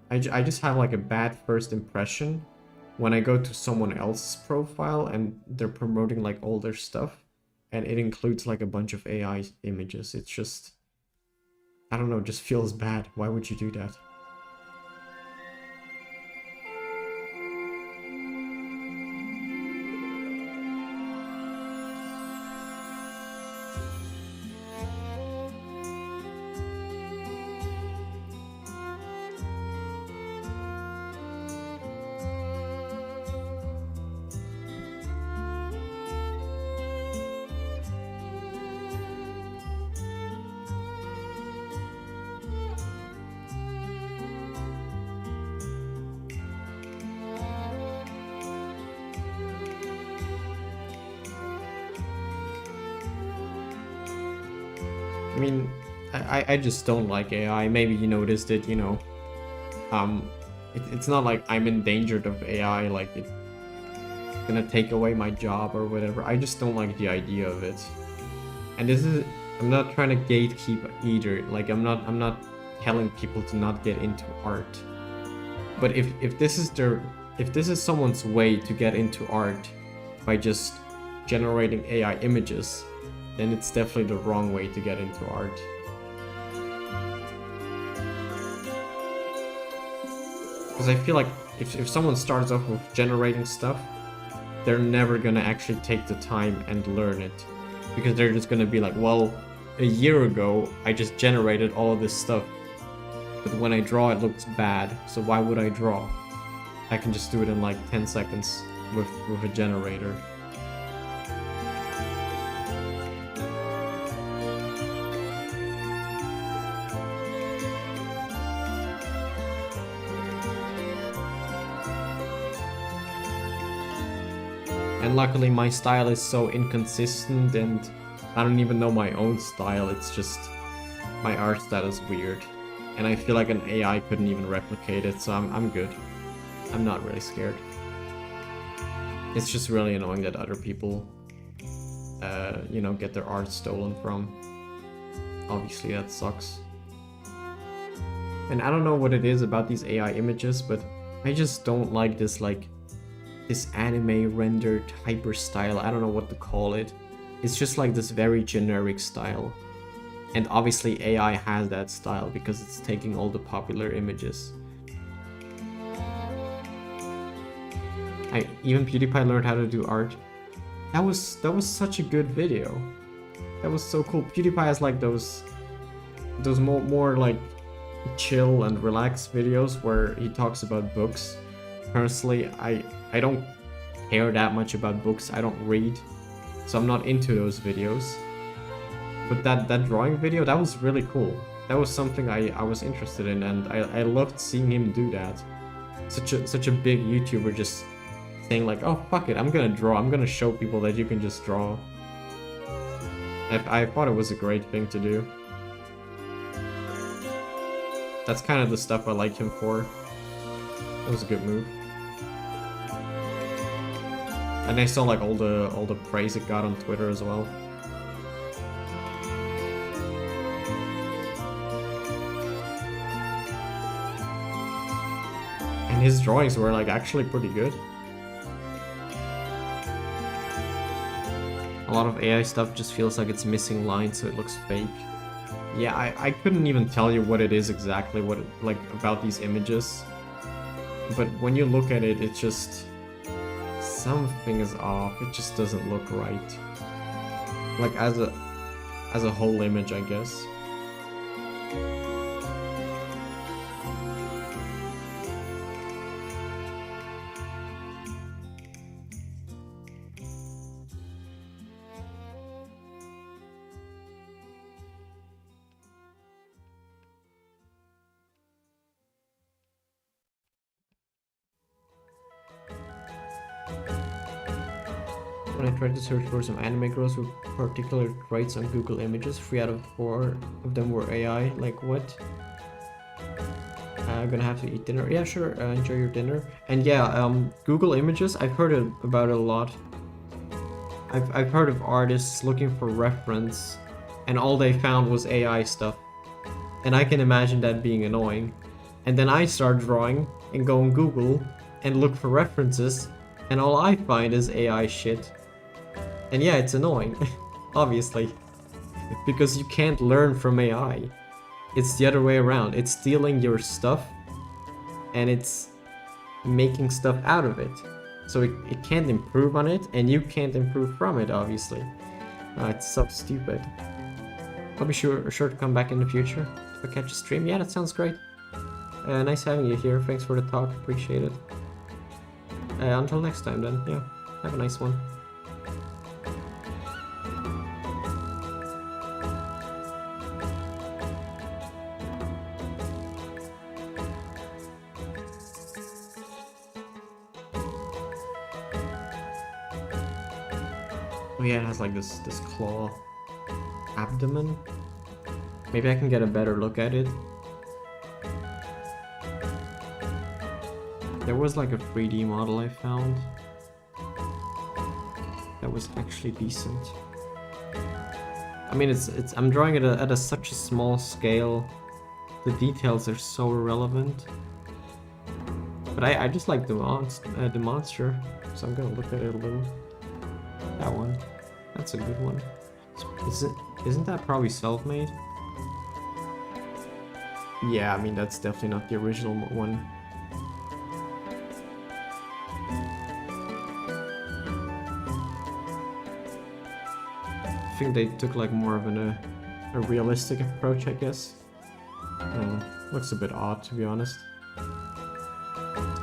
I just have like a bad first impression when I go to someone else's profile and they're promoting like all their stuff, and it includes like a bunch of AI images. It's just, I don't know, it just feels bad. Why would you do that? mean, I just don't like AI. Maybe you noticed it, you know. It's not like I'm endangered of AI, like it's gonna take away my job or whatever. I just don't like the idea of it. And I'm not trying to gatekeep either. Like I'm not telling people to not get into art. But if this is someone's way to get into art by just generating AI images, then it's definitely the wrong way to get into art. Because I feel like if someone starts off with generating stuff, they're never gonna actually take the time and learn it. Because they're just gonna be like, well, a year ago I just generated all of this stuff, but when I draw it looks bad, so why would I draw? I can just do it in like 10 seconds with a generator. And luckily my style is so inconsistent and I don't even know my own style, it's just my art style is weird. And I feel like an AI couldn't even replicate it, so I'm good. I'm not really scared. It's just really annoying that other people, you know, get their art stolen from. Obviously that sucks. And I don't know what it is about these AI images, but I just don't like this, like, this anime rendered hyper style. I don't know what to call it. It's just like this very generic style. And obviously AI has that style because it's taking all the popular images. Even PewDiePie learned how to do art. That was such a good video. That was so cool. PewDiePie has like those more like chill and relaxed videos where he talks about books. Personally, I don't care that much about books. I don't read, so I'm not into those videos. But that drawing video, that was really cool. That was something I was interested in, and I loved seeing him do that. Such a big YouTuber just saying like, oh fuck it, I'm gonna draw. I'm gonna show people that you can just draw. I thought it was a great thing to do. That's kind of the stuff I like him for. That was a good move. And I saw like all the praise it got on Twitter as well. And his drawings were like actually pretty good. A lot of AI stuff just feels like it's missing lines, so it looks fake. Yeah, I couldn't even tell you what it is exactly, like about these images. But when you look at it, it's just something is off. It just doesn't look right. Like as a whole image, I guess. When I tried to search for some anime girls with particular traits on Google Images, 3 out of 4 of them were AI. Like what? I'm gonna have to eat dinner. Yeah, sure. Enjoy your dinner. And yeah, Google Images. I've heard about it a lot. I've heard of artists looking for reference, and all they found was AI stuff. And I can imagine that being annoying. And then I start drawing and go on Google and look for references, and all I find is AI shit. And yeah, it's annoying, obviously, because you can't learn from AI. It's the other way around. It's stealing your stuff, and it's making stuff out of it. So it can't improve on it, and you can't improve from it, obviously. It's so stupid. I'll be sure to come back in the future to catch a stream. Yeah, that sounds great. Nice having you here. Thanks for the talk. Appreciate it. Until next time, then. Yeah, have a nice one. Oh yeah, it has like this claw abdomen. Maybe I can get a better look at it. There was like a 3D model I found that was actually decent. I mean, I'm drawing it at such a small scale. The details are so irrelevant. But I just like the monster, so I'm gonna look at it a little. That one, that's a good one. Isn't that probably self-made? Yeah, I mean that's definitely not the original one. I think they took like more of a realistic approach, I guess. Looks a bit odd, to be honest.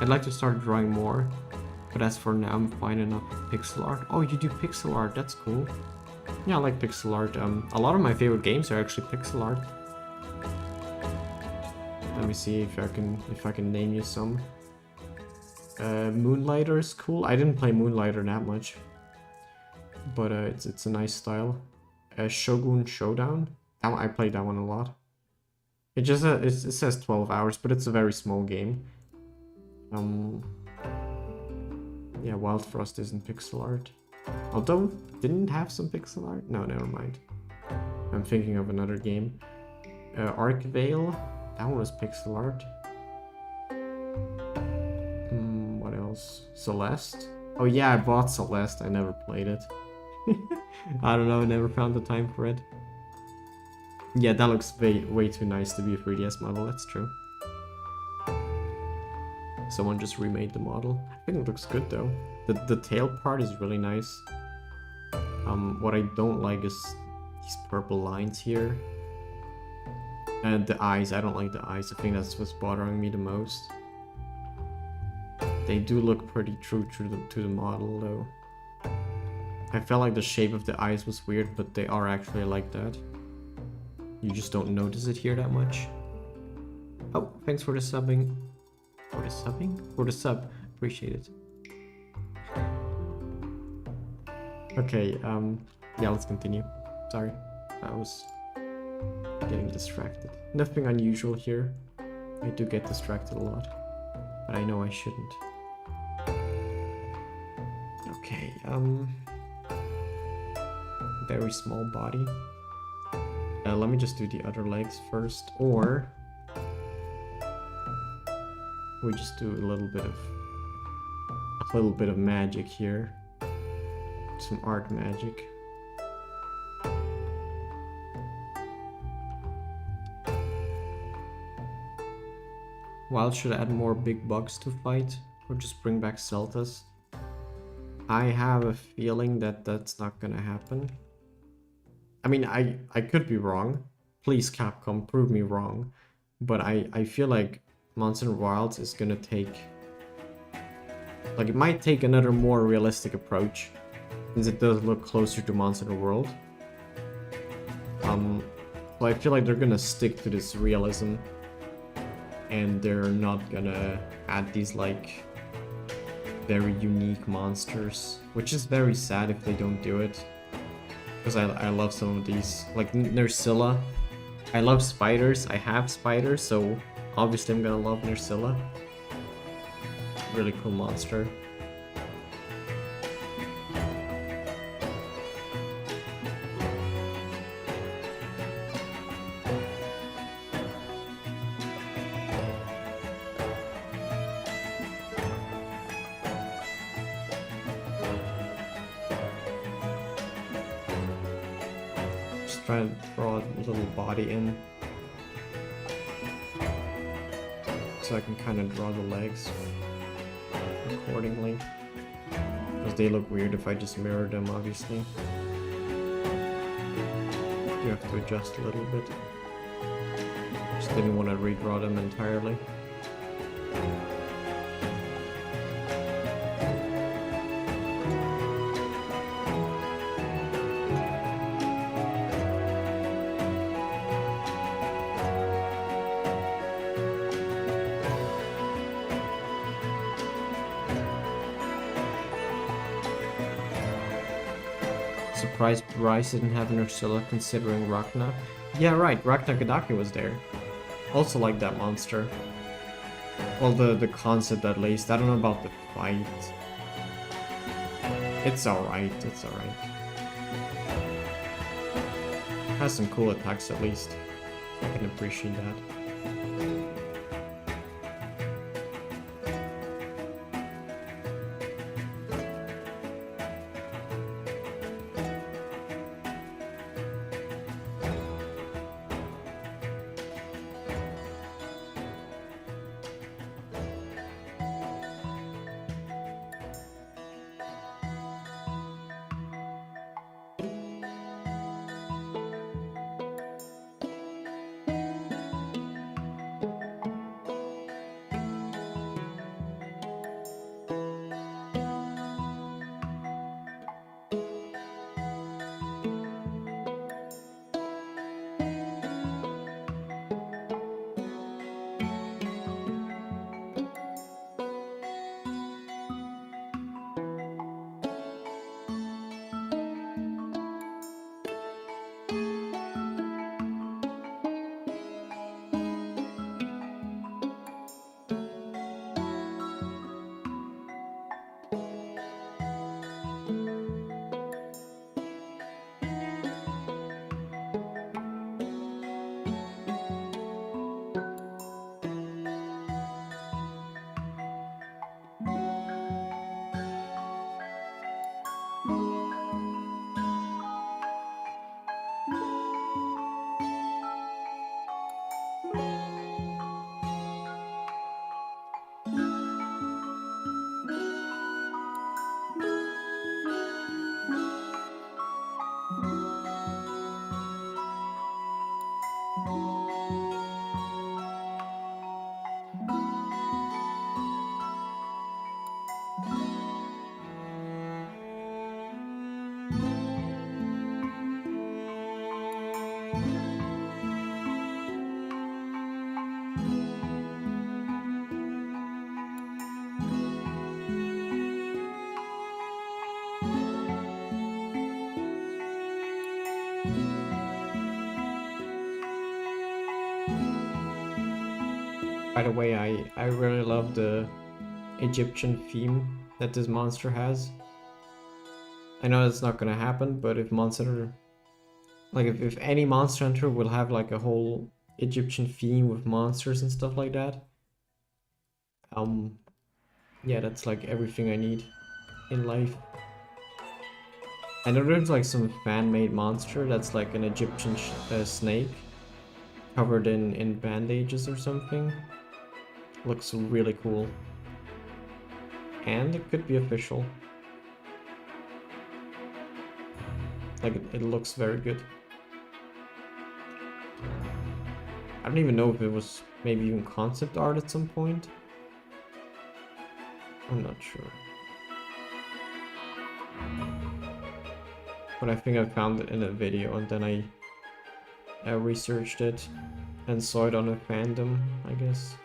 I'd like to start drawing more, but as for now, I'm fine enough with pixel art. Oh, you do pixel art, that's cool. Yeah, I like pixel art. A lot of my favorite games are actually pixel art. Let me see if I can name you some. Moonlighter is cool. I didn't play Moonlighter that much, but it's a nice style. Shogun Showdown. That one, I played that one a lot. It just it says 12 hours, but it's a very small game. Yeah, Wild Frost isn't pixel art. Although, didn't have some pixel art? No, never mind. I'm thinking of another game. Arcvale, that one was pixel art. What else? Celeste? Oh yeah, I bought Celeste, I never played it. I don't know, I never found the time for it. Yeah, that looks way too nice to be a 3DS model, that's true. Someone just remade the model. I think it looks good though. The tail part is really nice. What I don't like is these purple lines here. And the eyes, I don't like the eyes. I think that's what's bothering me the most. They do look pretty true to the model though. I felt like the shape of the eyes was weird, but they are actually like that. You just don't notice it here that much. Oh, thanks for the subbing. For the subbing? For the sub. Appreciate it. Okay, yeah, let's continue. Sorry, I was getting distracted. Nothing unusual here. I do get distracted a lot, but I know I shouldn't. Okay, very small body. Let me just do the other legs first, or we just do a little bit of magic here. Some art magic. Wild should add more big bugs to fight, or just bring back Celtas. I have a feeling that that's not gonna happen. I mean, I could be wrong. Please, Capcom, prove me wrong. But I feel like Monster Wilds is gonna take... Like, it might take another more realistic approach, since it does look closer to Monster World. So I feel like they're gonna stick to this realism, and they're not gonna add these, like, very unique monsters, which is very sad if they don't do it. Because I love some of these, like Nerscylla. I love spiders, I have spiders, so obviously I'm gonna love Nerscylla. Really cool monster. Try to draw a little body in so I can kind of draw the legs accordingly, because they look weird if I just mirror them, obviously. You have to adjust a little bit. Just didn't want to redraw them entirely. Surprised Bryce didn't have Nerscylla considering Ragna. Yeah, right, Raknagadaki was there. Also like that monster. Well, the concept at least. I don't know about the fight. It's alright, it's alright. Has some cool attacks at least. I can appreciate that. By the way, I really love the Egyptian theme that this monster has. I know that's not gonna happen, but if Monster... Like, if any Monster Hunter will have like a whole Egyptian theme with monsters and stuff like that. Yeah, that's like everything I need in life. I know there's like some fan-made monster that's like an Egyptian snake covered in bandages or something. Looks really cool. And it could be official. Like, it looks very good. I don't even know if it was maybe even concept art at some point. I'm not sure. But I think I found it in a video and then I researched it and saw it on a fandom, I guess.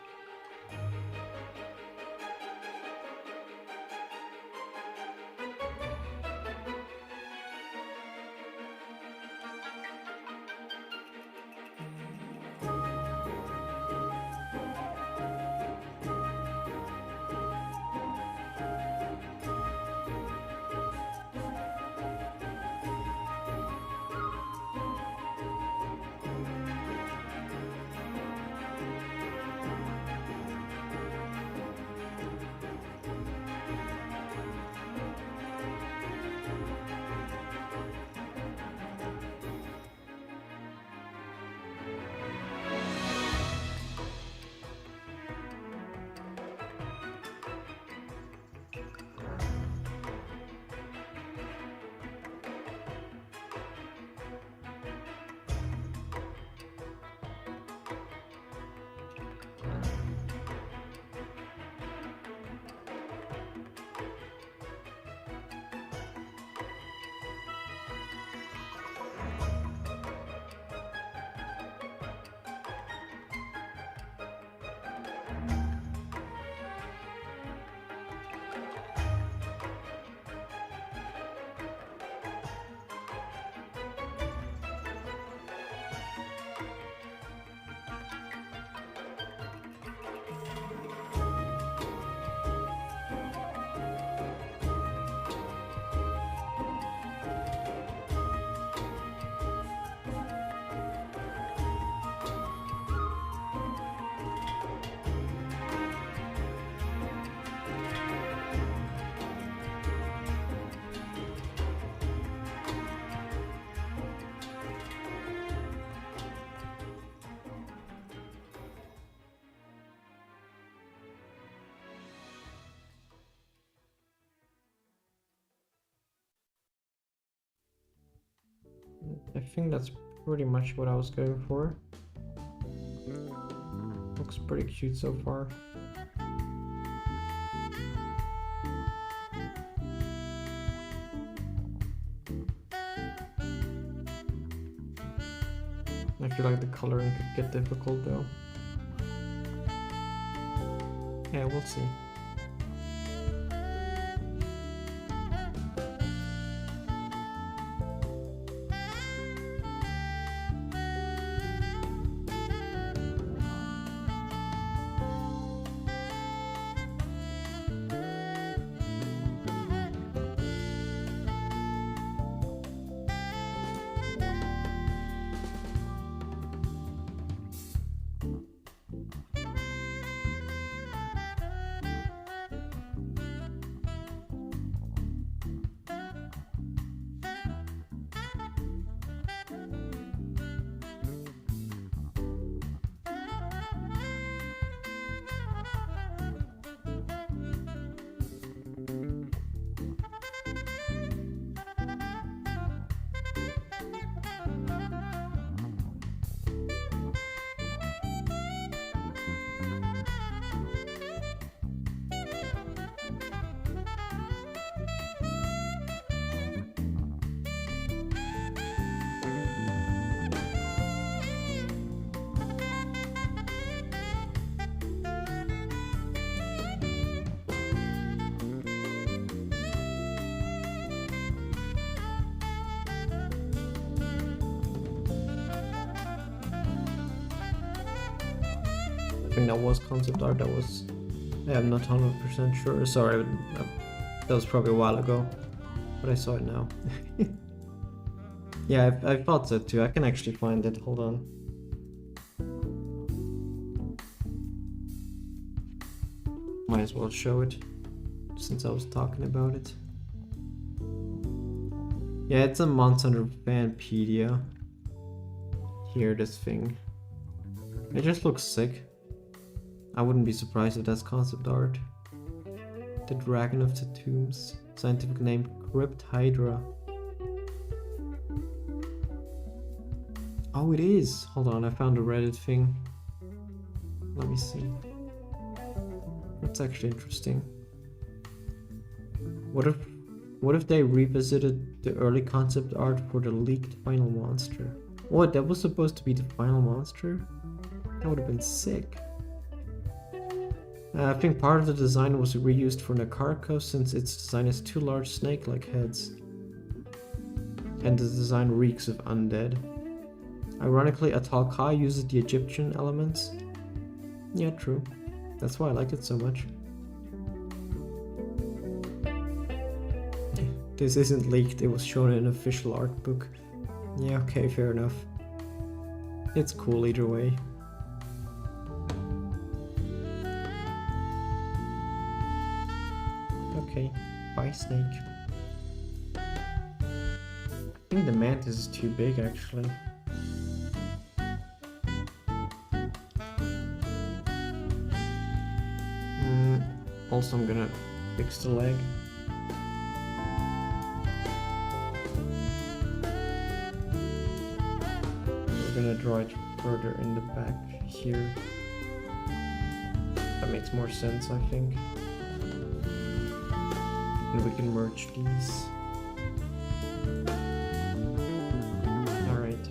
I think that's pretty much what I was going for. Looks pretty cute so far. I feel like the coloring could get difficult though. Yeah, we'll see. I think that was concept art. That was, I'm not 100% sure. Sorry, that was probably a while ago, but I saw it now. Yeah, I thought so too. I can actually find it. Hold on. Might as well show it since I was talking about it. Yeah, it's a Monster Hunter Fanpedia. Here, this thing. It just looks sick. I wouldn't be surprised if that's concept art. The Dragon of the Tombs. Scientific name Crypt Hydra. Oh, it is! Hold on, I found a Reddit thing. Let me see. That's actually interesting. What if they revisited the early concept art for the leaked final monster? What, that was supposed to be the final monster? That would have been sick. I think part of the design was reused for Ahtal-Ka since its design has two large snake-like heads. And the design reeks of undead. Ironically, Ahtal-Ka uses the Egyptian elements. Yeah, true. That's why I liked it so much. This isn't leaked, it was shown in an official art book. Yeah, okay, fair enough. It's cool either way. Okay, bye snake. I think the mantis is too big actually. Also I'm gonna fix the leg. We're gonna draw it further in the back here. That makes more sense, I think. And we can merge these. Alright,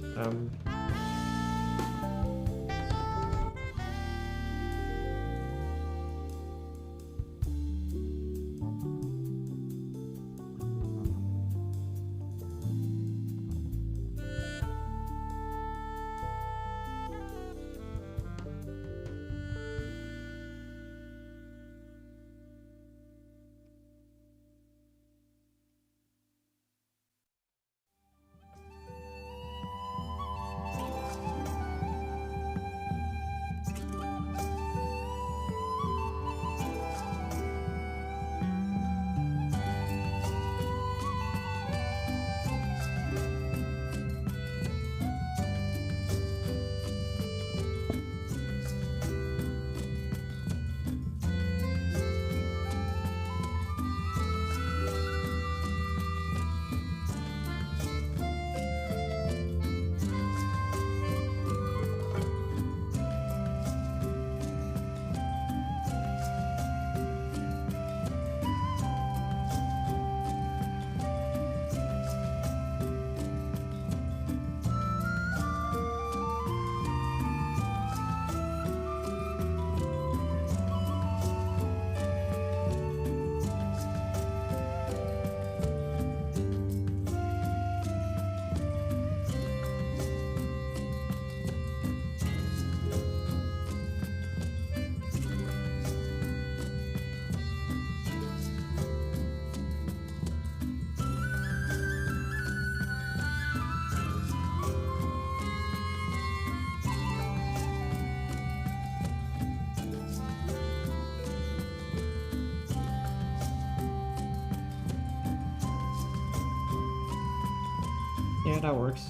Yeah, that works.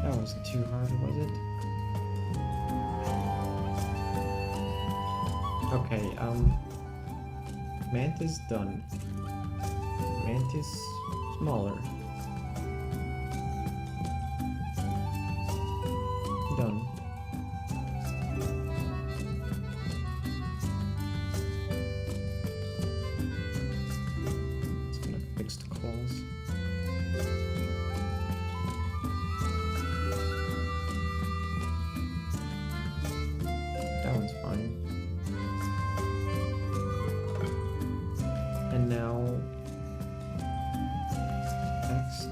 That wasn't too hard, was it? Okay, Mantis done. Mantis smaller. Done. It's gonna fix the claws. That one's fine. And now next.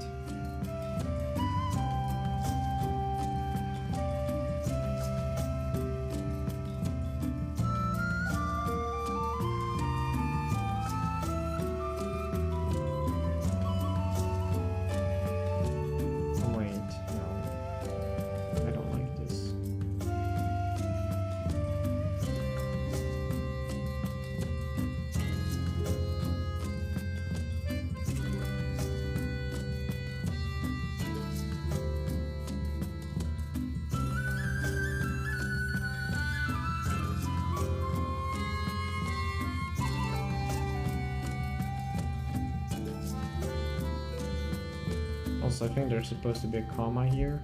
Wait, no. I don't like this. Also, I think there's supposed to be a comma here.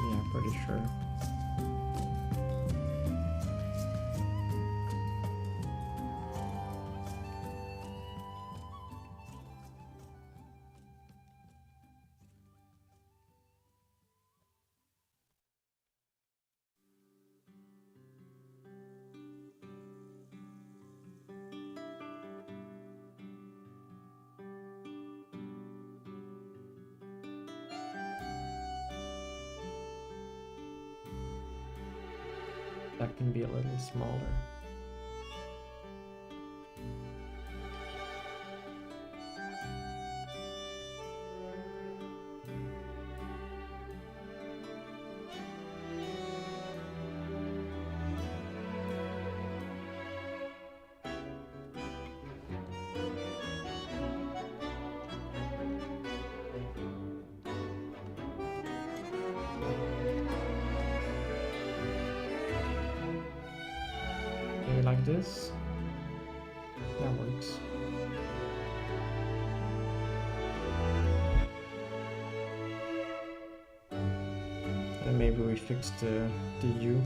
Yeah, pretty sure. That can be a little smaller. Maybe like this. That works. And maybe we fix the U.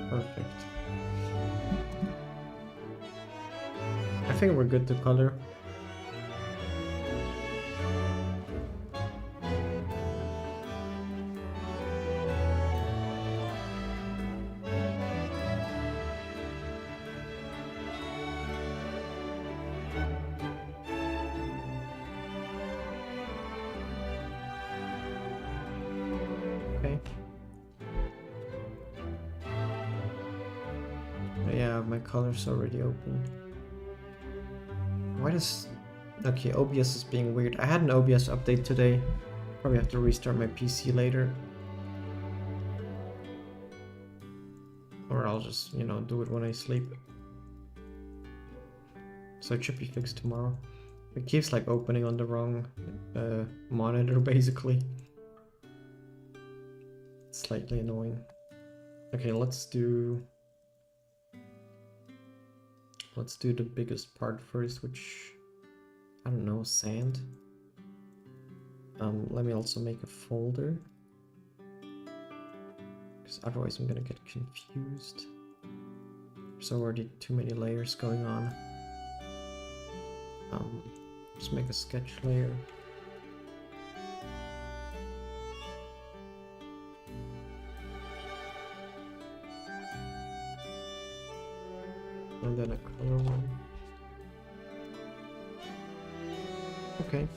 Perfect. I think we're good to color. Okay. Yeah, my color's already open. Why does... Okay, OBS is being weird. I had an OBS update today. Probably have to restart my PC later. Or I'll just, you know, do it when I sleep. So it should be fixed tomorrow. It keeps like opening on the wrong monitor basically. It's slightly annoying. Okay, let's do the biggest part first, which, I don't know, sand. Let me also make a folder, because otherwise I'm gonna get confused. There's already too many layers going on. Just make a sketch layer. And then a color one. Okay.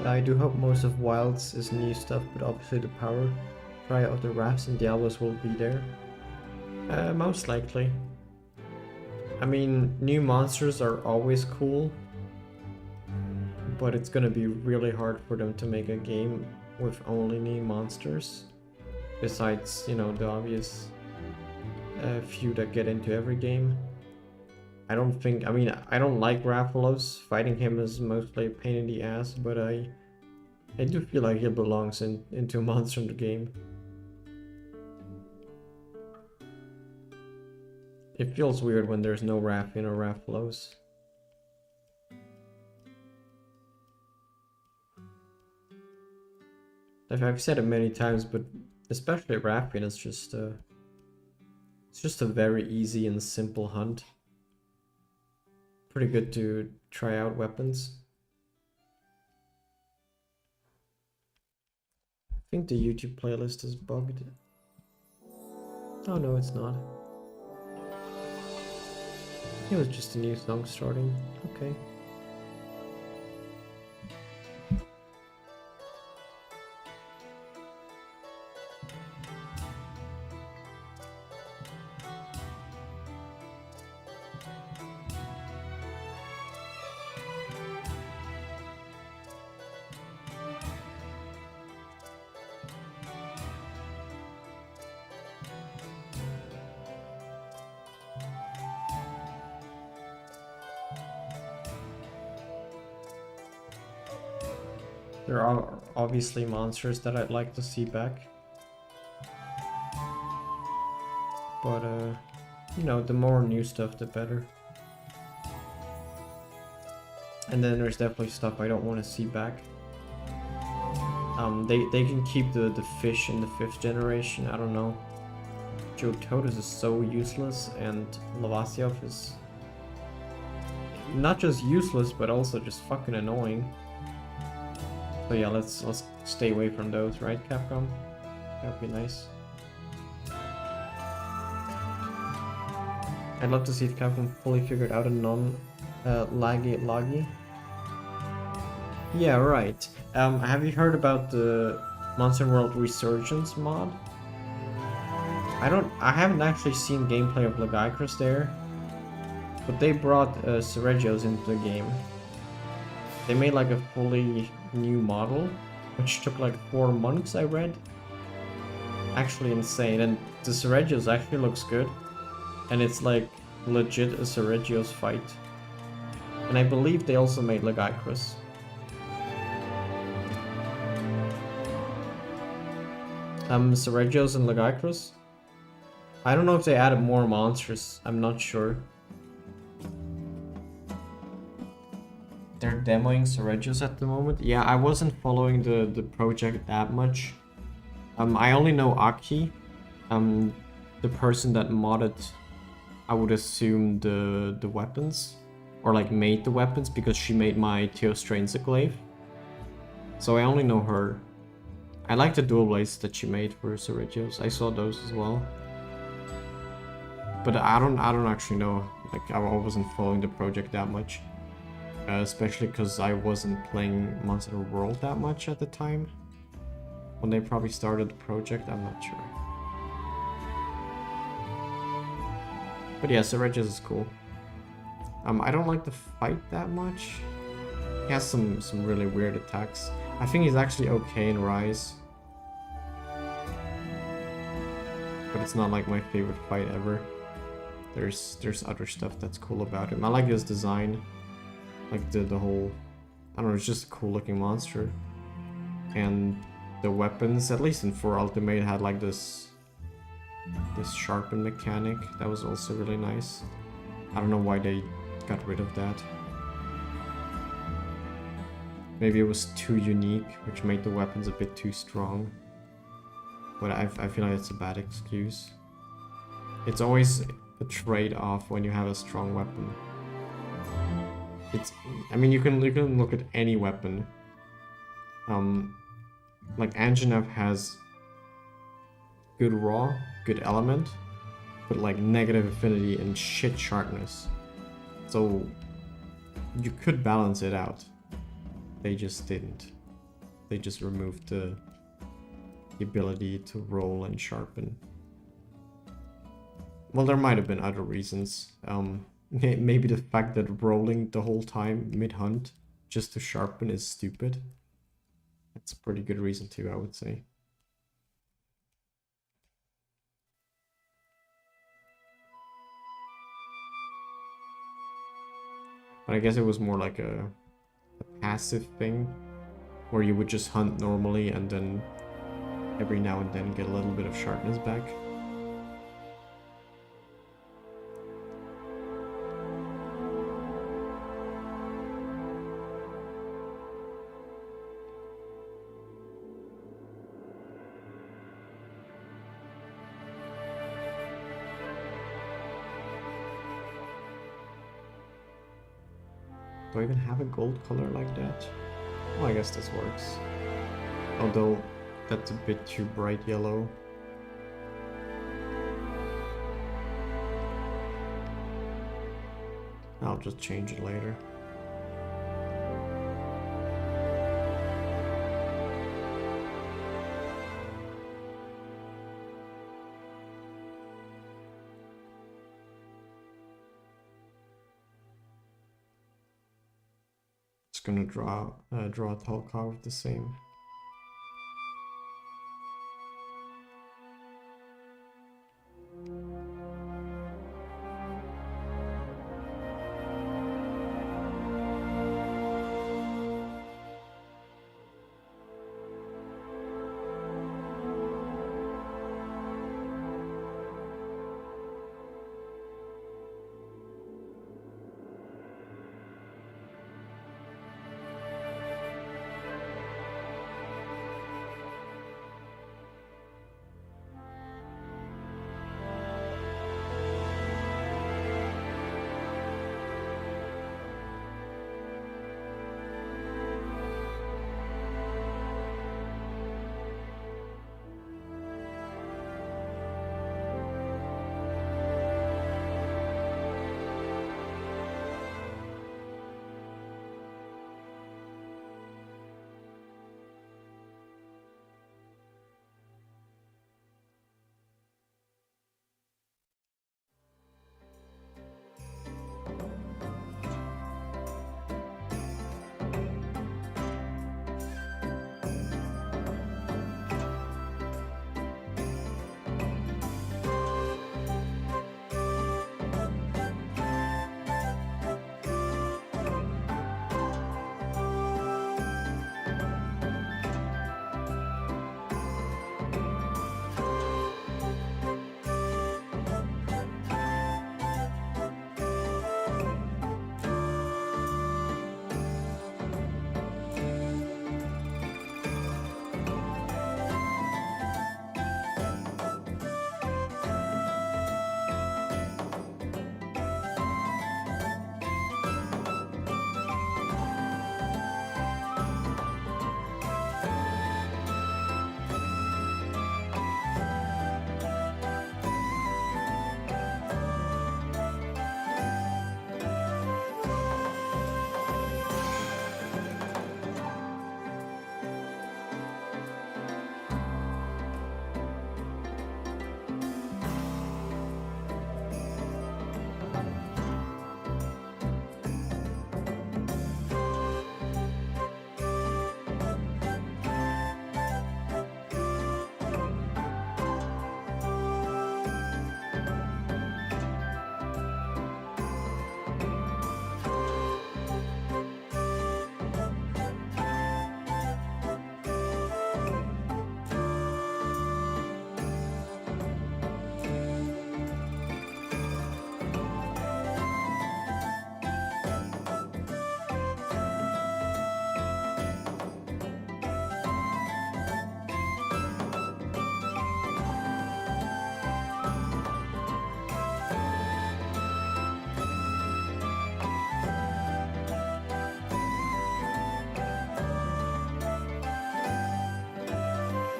I do hope most of Wilds is new stuff, but obviously the power try out the rafts and Diablos will be there. Most likely. I mean, new monsters are always cool, but it's gonna be really hard for them to make a game with only new monsters. Besides, you know, the obvious few that get into every game. I mean, I don't like Rathalos. Fighting him is mostly a pain in the ass, but I do feel like he belongs into a monster in the game. It feels weird when there's no Rathian or Rathalos. I've said it many times, but especially Rathian is just it's just a very easy and simple hunt. Pretty good to try out weapons. I think the YouTube playlist is bugged. Oh no, it's not. It was just a new song starting. Okay. There are obviously monsters that I'd like to see back. But, you know, the more new stuff, the better. And then there's definitely stuff I don't want to see back. They can keep the fish in the 5th generation, I don't know. Geototus is so useless, and Lavasioth is not just useless, but also just fucking annoying. So yeah, let's stay away from those, right, Capcom? That'd be nice. I'd love to see if Capcom fully figured out a non-laggy loggy. Yeah, right. Have you heard about the Monster World Resurgence mod? I haven't actually seen gameplay of Lagicrus there, but they brought Seregios into the game. They made like a fully new model, which took like 4 months, I read. Actually insane, and the Seregios actually looks good. And it's like legit a Seregios fight. And I believe they also made Lagicrus. Seregios and Lagicrus? I don't know if they added more monsters, I'm not sure. They're demoing Seregios at the moment. Yeah, I wasn't following the project that much. I only know Aki, the person that modded, I would assume, the weapons. Or like made the weapons, because she made my Teostrain's glaive. So I only know her. I like the dual blades that she made for Seregios. I saw those as well. But I don't actually know. Like, I wasn't following the project that much. Especially because I wasn't playing Monster World that much at the time. When they probably started the project, I'm not sure. But yeah, Seregios is cool. I don't like the fight that much. He has some really weird attacks. I think he's actually okay in Rise. But it's not like my favorite fight ever. There's other stuff that's cool about him. I like his design. Like the whole, I don't know, it's just a cool looking monster. And the weapons, at least in 4 Ultimate, had like this sharpen mechanic that was also really nice. I don't know why they got rid of that. Maybe it was too unique, which made the weapons a bit too strong. But I feel like it's a bad excuse. It's always a trade-off when you have a strong weapon. I mean, you can look at any weapon. Like Anjanath has good raw, good element, but like negative affinity and shit sharpness. So you could balance it out. They just didn't. they just removed the ability to roll and sharpen. Well, there might have been other reasons. Maybe the fact that rolling the whole time mid-hunt just to sharpen is stupid. That's a pretty good reason too, I would say. But I guess it was more like a passive thing, where you would just hunt normally and then every now and then get a little bit of sharpness back. Do I even have a gold color like that? Well, I guess this works. Although, that's a bit too bright yellow. I'll just change it later. Gonna draw Ahtal-Ka with the same.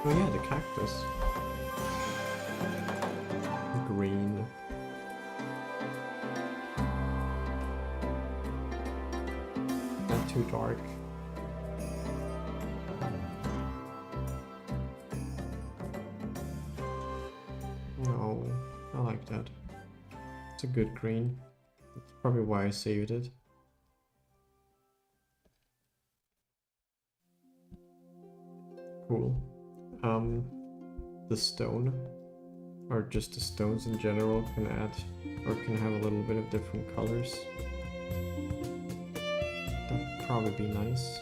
Oh yeah, the cactus. Green. Not too dark. like that. It's a good green. That's probably why I saved it. Cool. The stone, or just the stones in general, can add or can have a little bit of different colors. That'd probably be nice.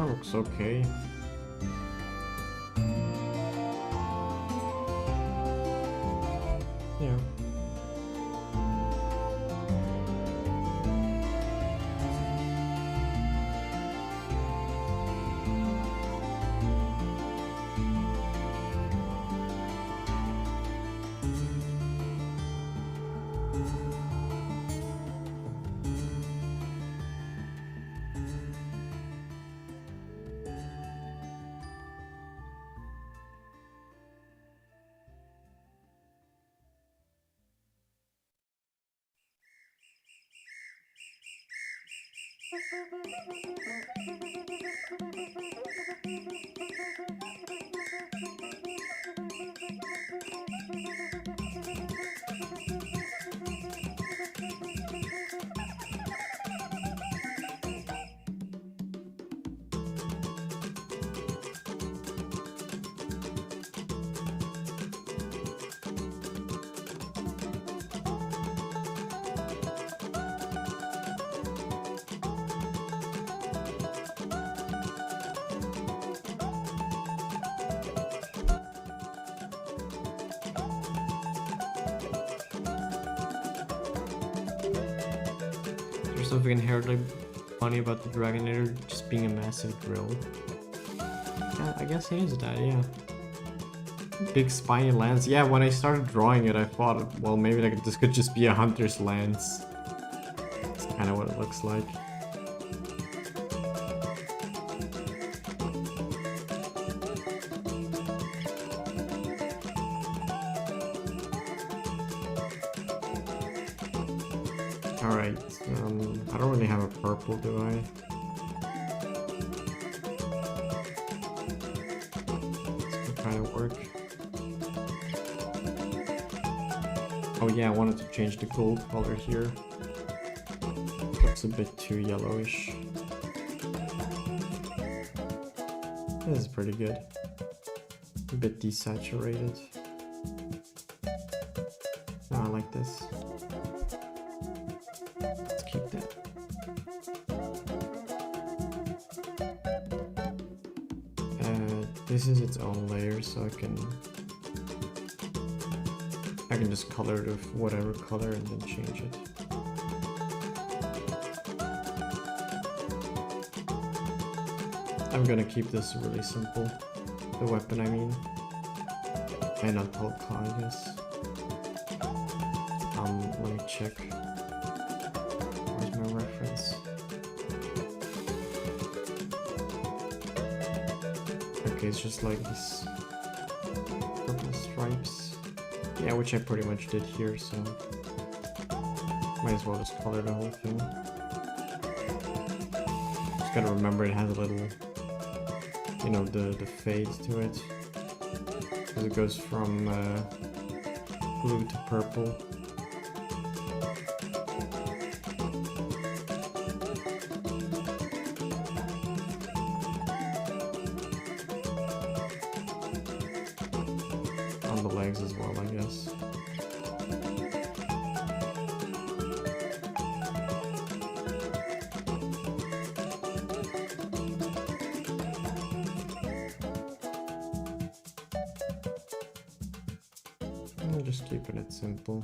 That looks okay. Yeah. There's something inherently funny about the Dragonator just being a massive drill. Yeah, I guess he is that, yeah. Big spiny lance. Yeah, when I started drawing it, I thought, well, maybe like this could just be a hunter's lance. That's kind of what it looks like. Alright, I don't really have a purple, do I? This could kind of work. Oh yeah, I wanted to change the gold color here. Looks a bit too yellowish. This is pretty good. A bit desaturated. Oh, I like this. Let's keep that. This is its own layer, so I can just color it with whatever color and then change it. I'm gonna keep this really simple. The weapon, I mean. And Ahtal-Ka, I guess. Let me check. Where's my reference? Okay, it's just like these purple stripes. Yeah, which I pretty much did here, so might as well just color the whole thing. Just gotta remember it has a little, you know, the fade to it, because it goes from blue to purple. On the legs as well, I guess. I'm just keeping it simple.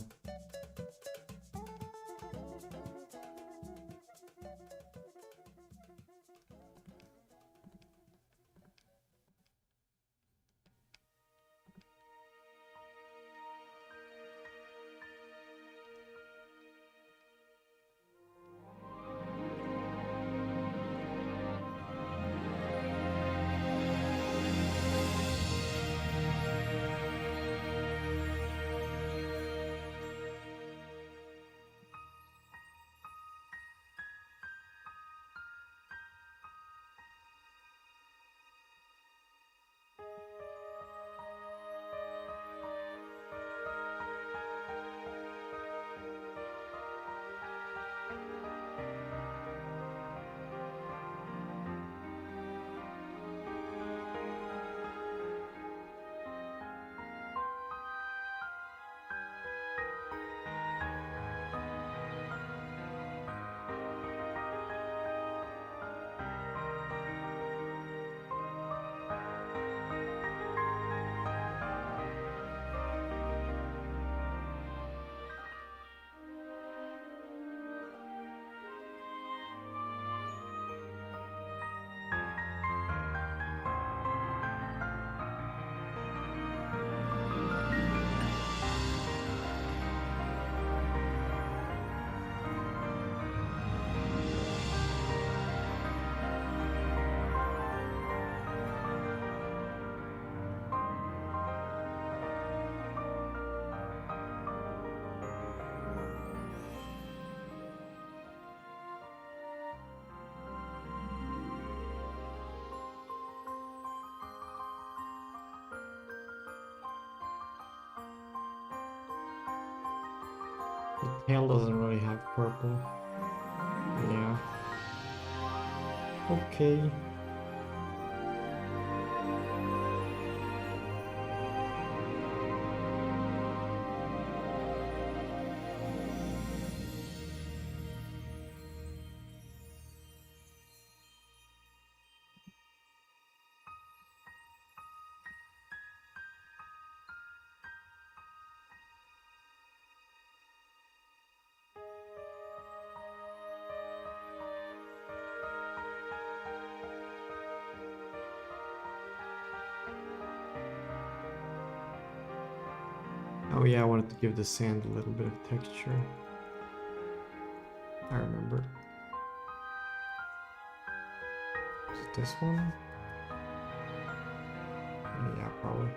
The tail doesn't really have purple. Yeah. Okay. Oh yeah, I wanted to give the sand a little bit of texture. I remember. Is it this one? Yeah, probably.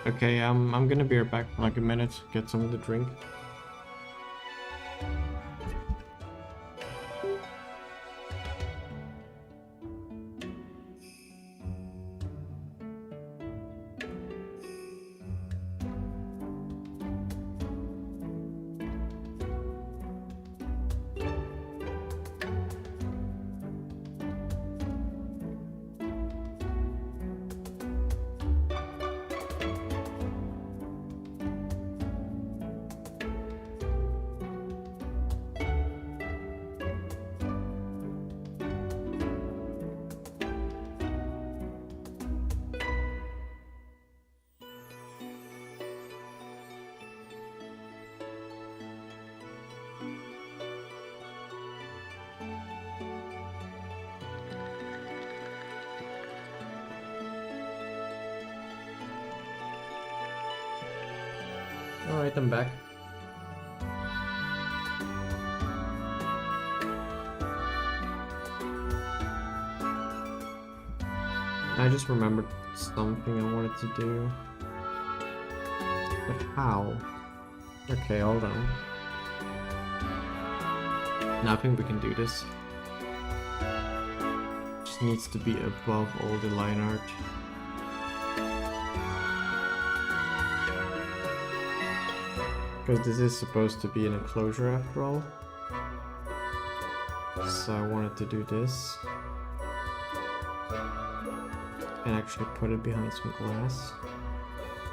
Okay, I'm gonna be right back for like a minute, get something to drink. Alright, I'm back. I just remembered something I wanted to do. But how? Okay, hold on. Now I think we can do this. Just needs to be above all the line art. Because this is supposed to be an enclosure after all. So I wanted to do this. And actually put it behind some glass.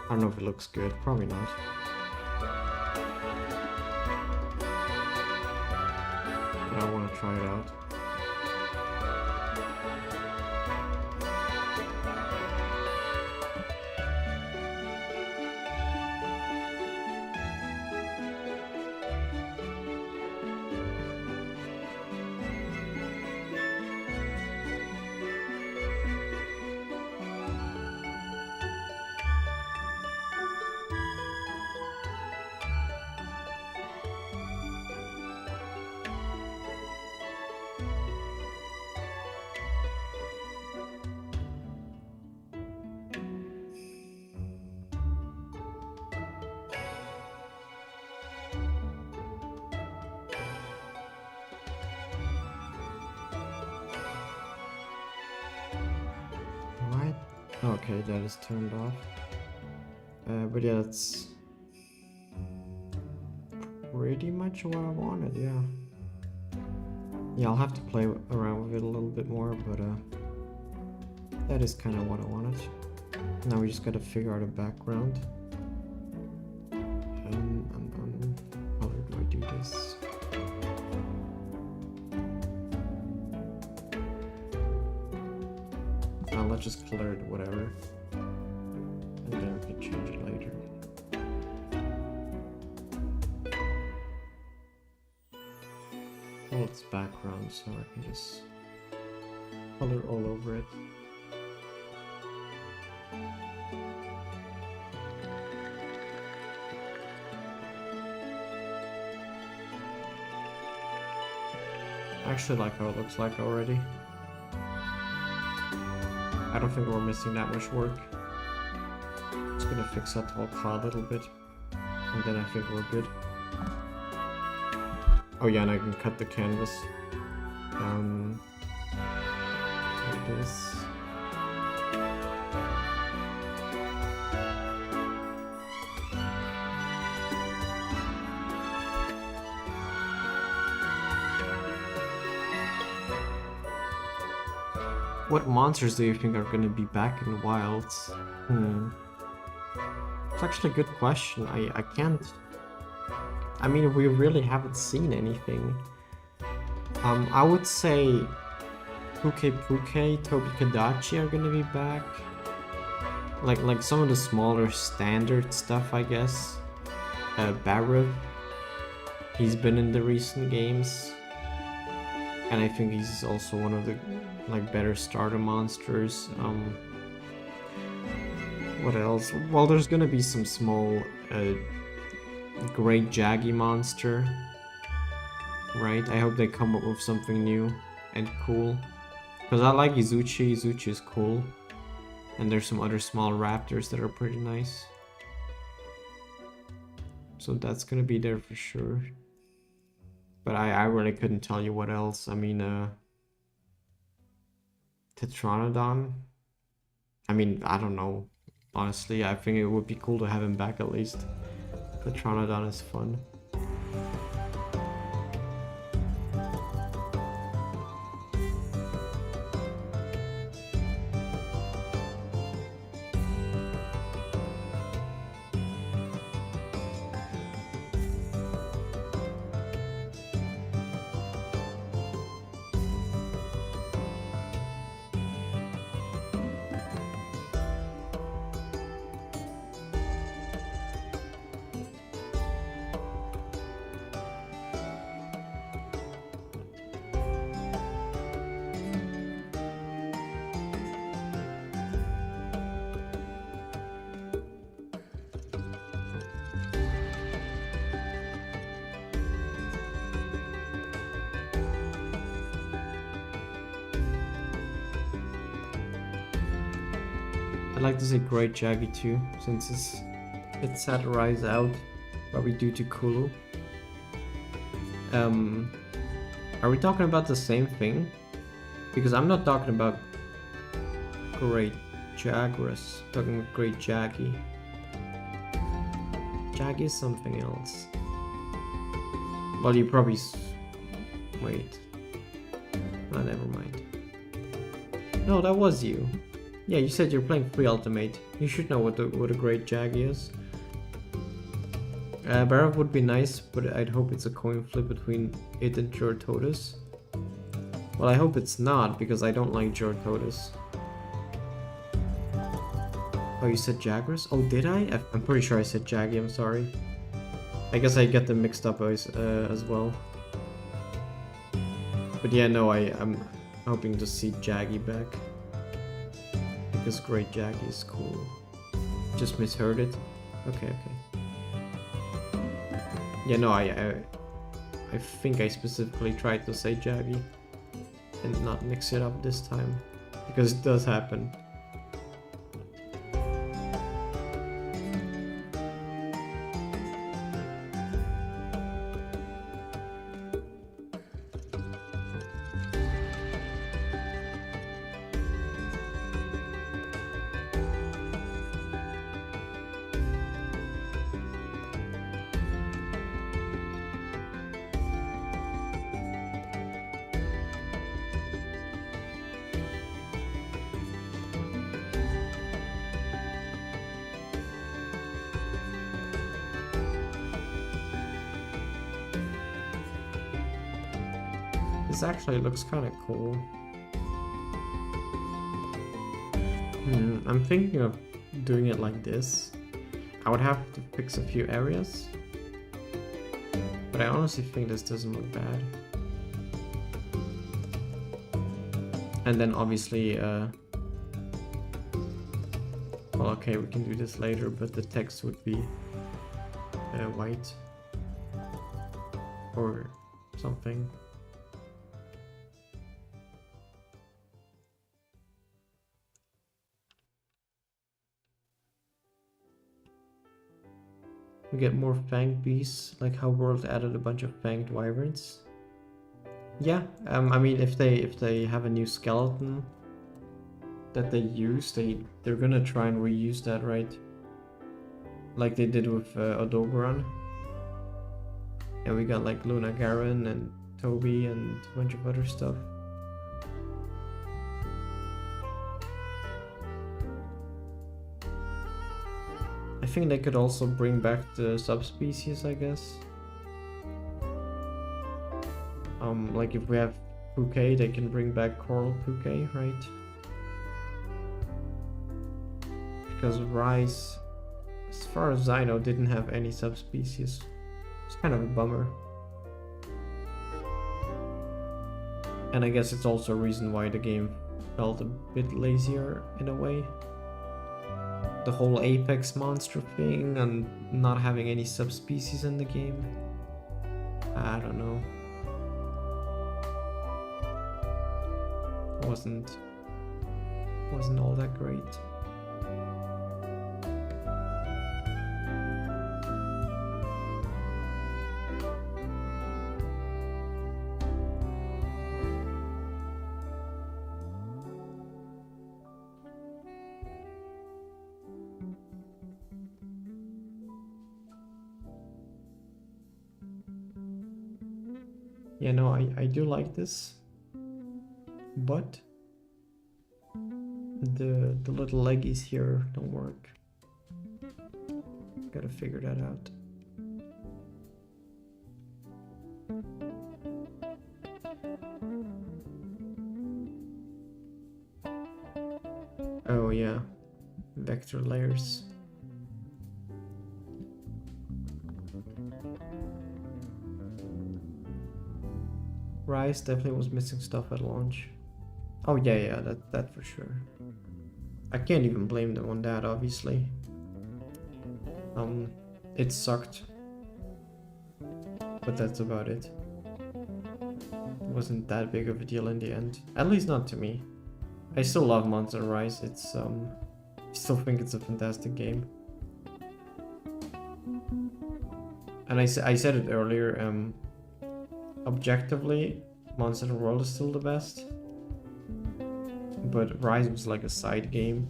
I don't know if it looks good, probably not. But I want to try it out. Okay, that is turned off. But yeah, that's pretty much what I wanted, yeah. Yeah, I'll have to play around with it a little bit more, but that is kind of what I wanted. Now we just gotta figure out a background. How do I do this? Let's just color it whatever, and then we can change it later. Well, it's background, so I can just color all over it. I actually like how it looks like already. I don't think we're missing that much work. Just gonna fix Ahtal-Ka a little bit, and then I think we're good. Oh yeah, and I can cut the canvas down like this. What monsters do you think are gonna be back in the wilds? It's actually a good question. I can't... I mean, we really haven't seen anything. I would say Puke, Tobi-Kadachi are gonna be back. Like some of the smaller standard stuff, I guess. Barrev, he's been in the recent games. And I think he's also one of the better starter monsters. What else? Well, there's gonna be some small great Jaggy monster, right? I hope they come up with something new and cool, because I like Izuchi. Izuchi is cool, and there's some other small raptors that are pretty nice. So that's gonna be there for sure. But I really couldn't tell you what else. I mean, Tetranodon. I mean, I don't know. Honestly, I think it would be cool to have him back at least. Tetranodon is fun. I'd like to say Great Jaggy too, since it's satirized out what we do to Kulu. Are we talking about the same thing? Because I'm not talking about Great Jagras, I'm talking about Great Jaggy. Jaggy is something else. Well, you probably... Wait. Oh, never mind. No, that was you. Yeah, you said you're playing free ultimate. You should know what a Great Jaggy is. Barrev would be nice, but I'd hope it's a coin flip between it and Jortotus. Well, I hope it's not, because I don't like Jortotus. Oh, you said Jagras? Oh, did I? I'm pretty sure I said Jaggy, I'm sorry. I guess I get them mixed up as well. But yeah, no, I'm hoping to see Jaggy back. Because Great Jaggy is cool. Just misheard it? Okay, okay. Yeah, no, I think I specifically tried to say Jaggy and not mix it up this time, because it does happen. This actually looks kind of cool. I'm thinking of doing it like this. I would have to fix a few areas, but I honestly think this doesn't look bad. And then obviously, well, okay, we can do this later, but the text would be white or something. We get more fanged beasts, like how World added a bunch of fanged wyverns. Yeah, I mean, if they have a new skeleton that they use, they're gonna try and reuse that, right? Like they did with Odogoran. And we got like Luna Garen and Toby and a bunch of other stuff. I think they could also bring back the subspecies, I guess. Like if we have Puke, they can bring back Coral Puke, right? Because Rise, as far as I know, didn't have any subspecies. It's kind of a bummer. And I guess it's also a reason why the game felt a bit lazier in a way. The whole apex monster thing and not having any subspecies in the game. I don't know. Wasn't all that great. Yeah, no, I do like this, but the little leggies here don't work. Gotta figure that out. Oh yeah, vector layers. Rise definitely was missing stuff at launch. Oh yeah, that for sure. I can't even blame them on that, obviously. It sucked, but that's about it. It wasn't that big of a deal in the end, at least not to me. I still love Monster Rise. It's I still think it's a fantastic game. And I said it earlier. Objectively, Monster World is still the best, but Rise was like a side game.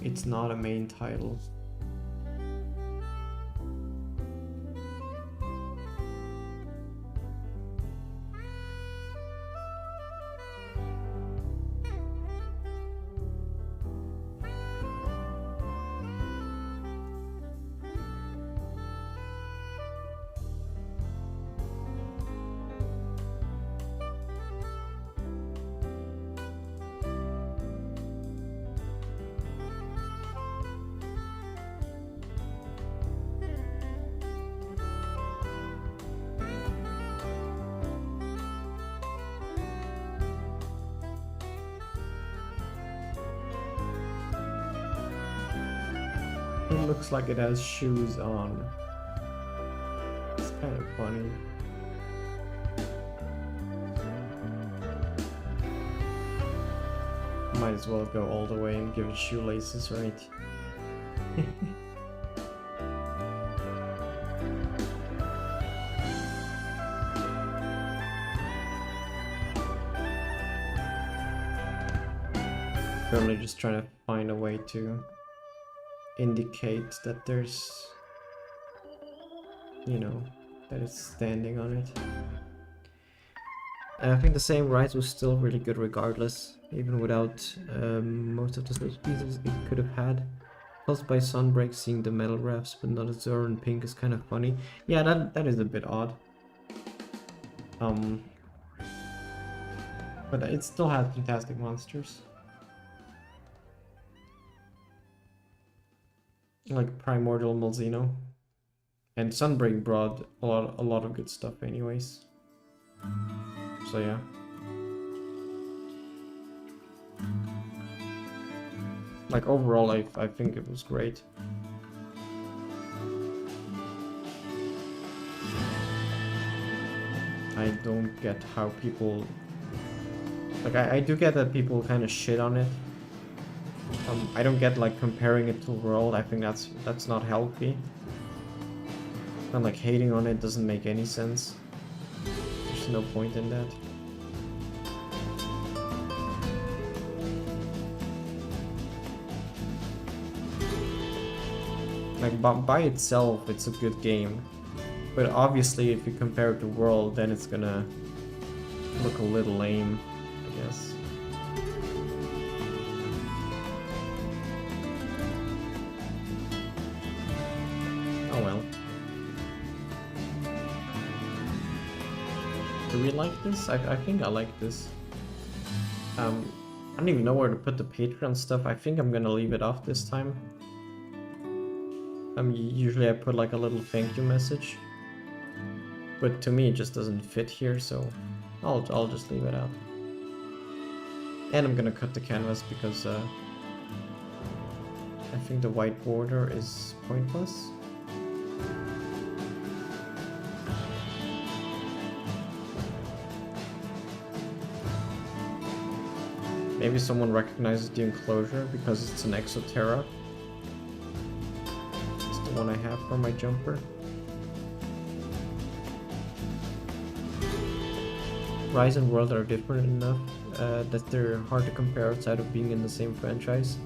It's not a main title. It looks like it has shoes on. It's kind of funny. Might as well go all the way and give it shoelaces, right? Currently just trying to find a way to indicate that there's, you know, that it's standing on it. And I think the same Rise was still really good regardless, even without most of the subspecies it could have had. Plus by Sunbreak, seeing the metal rafts but not Azure and pink is kind of funny. Yeah, that is a bit odd. But it still had fantastic monsters. Like Primordial Malzeno. And Sunbreak brought a lot of good stuff anyways. So yeah. Like overall I think it was great. I don't get how people... Like, I do get that people kind of shit on it. I don't get, like, comparing it to World. I think that's not healthy. And, like, hating on it doesn't make any sense. There's no point in that. Like, by itself, it's a good game. But obviously, if you compare it to World, then it's gonna look a little lame, I guess. Oh well. Do we like this? I think I like this. I don't even know where to put the Patreon stuff. I think I'm gonna leave it off this time. Usually I put like a little thank you message. But to me it just doesn't fit here, so I'll just leave it out. And I'm gonna cut the canvas because I think the white border is pointless. Maybe someone recognizes the enclosure because it's an Exoterra. It's the one I have for my jumper. Rise and World are different enough that they're hard to compare outside of being in the same franchise.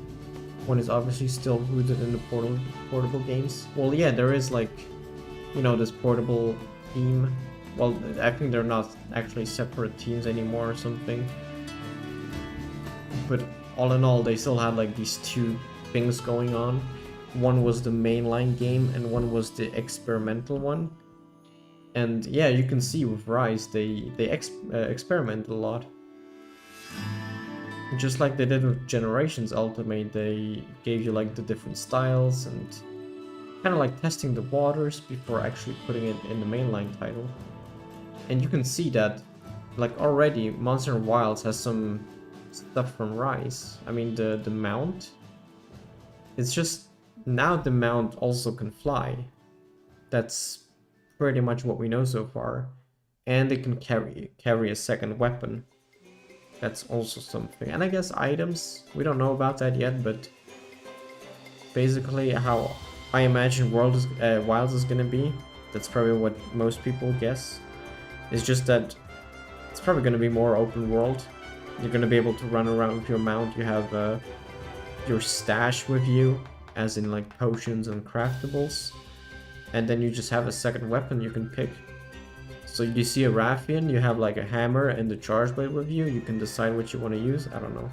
One is obviously still rooted in the portable games. Well, yeah, there is like, you know, this portable team. Well, I think they're not actually separate teams anymore or something. But all in all, they still had like these two things going on. One was the mainline game and one was the experimental one. And yeah, you can see with Rise, they experiment a lot. Just like they did with Generations Ultimate, they gave you like the different styles and kind of like testing the waters before actually putting it in the mainline title. And you can see that like already Monster Wilds has some stuff from Rise. I mean the mount, it's just now the mount also can fly. That's pretty much what we know so far, and it can carry a second weapon. That's also something. And I guess items, we don't know about that yet, but basically how I imagine Wilds is gonna be, that's probably what most people guess, is just that it's probably gonna be more open world. You're gonna be able to run around with your mount. You have your stash with you, as in like potions and craftables. And then you just have a second weapon you can pick. So you see a Rathian, you have like a hammer and the charge blade with you. You can decide what you want to use. I don't know.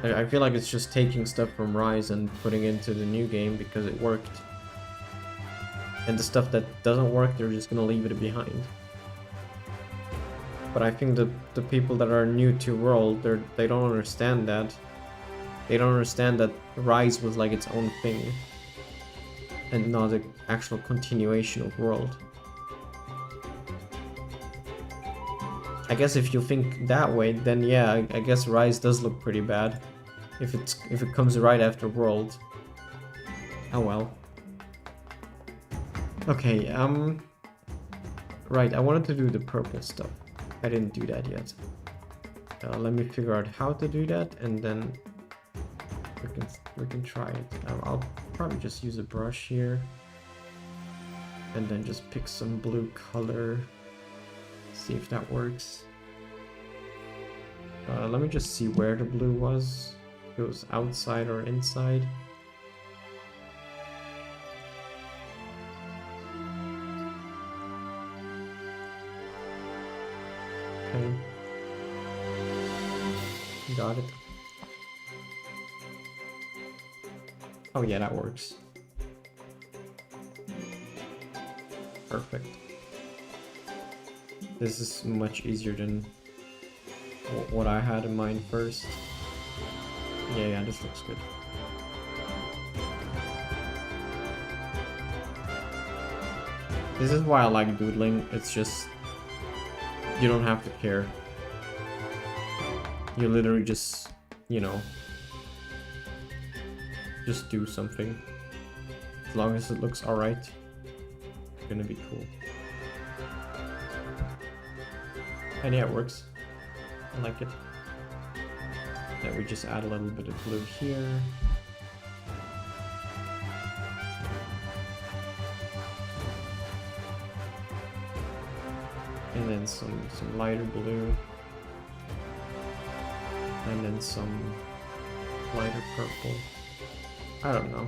I feel like it's just taking stuff from Rise and putting it into the new game because it worked. And the stuff that doesn't work, they're just gonna leave it behind. But I think the people that are new to World, they don't understand that. They don't understand that Rise was like its own thing and not the actual continuation of World. I guess if you think that way, then yeah, I guess Rise does look pretty bad if it comes right after World. Oh well. Okay, right, I wanted to do the purple stuff. I didn't do that yet. Let me figure out how to do that, and then we can try it. I'll probably just use a brush here and then just pick some blue color, see if that works. Let me just see where the blue was. If it was outside or inside. Okay. Got it. Oh yeah, that works. Perfect. This is much easier than what I had in mind first. Yeah, this looks good. This is why I like doodling. It's just, you don't have to care. You literally just, you know, just do something. As long as it looks alright, it's gonna be cool. And yeah, it works. I like it. Then we just add a little bit of blue here. And then some lighter blue. And then some lighter purple. I don't know.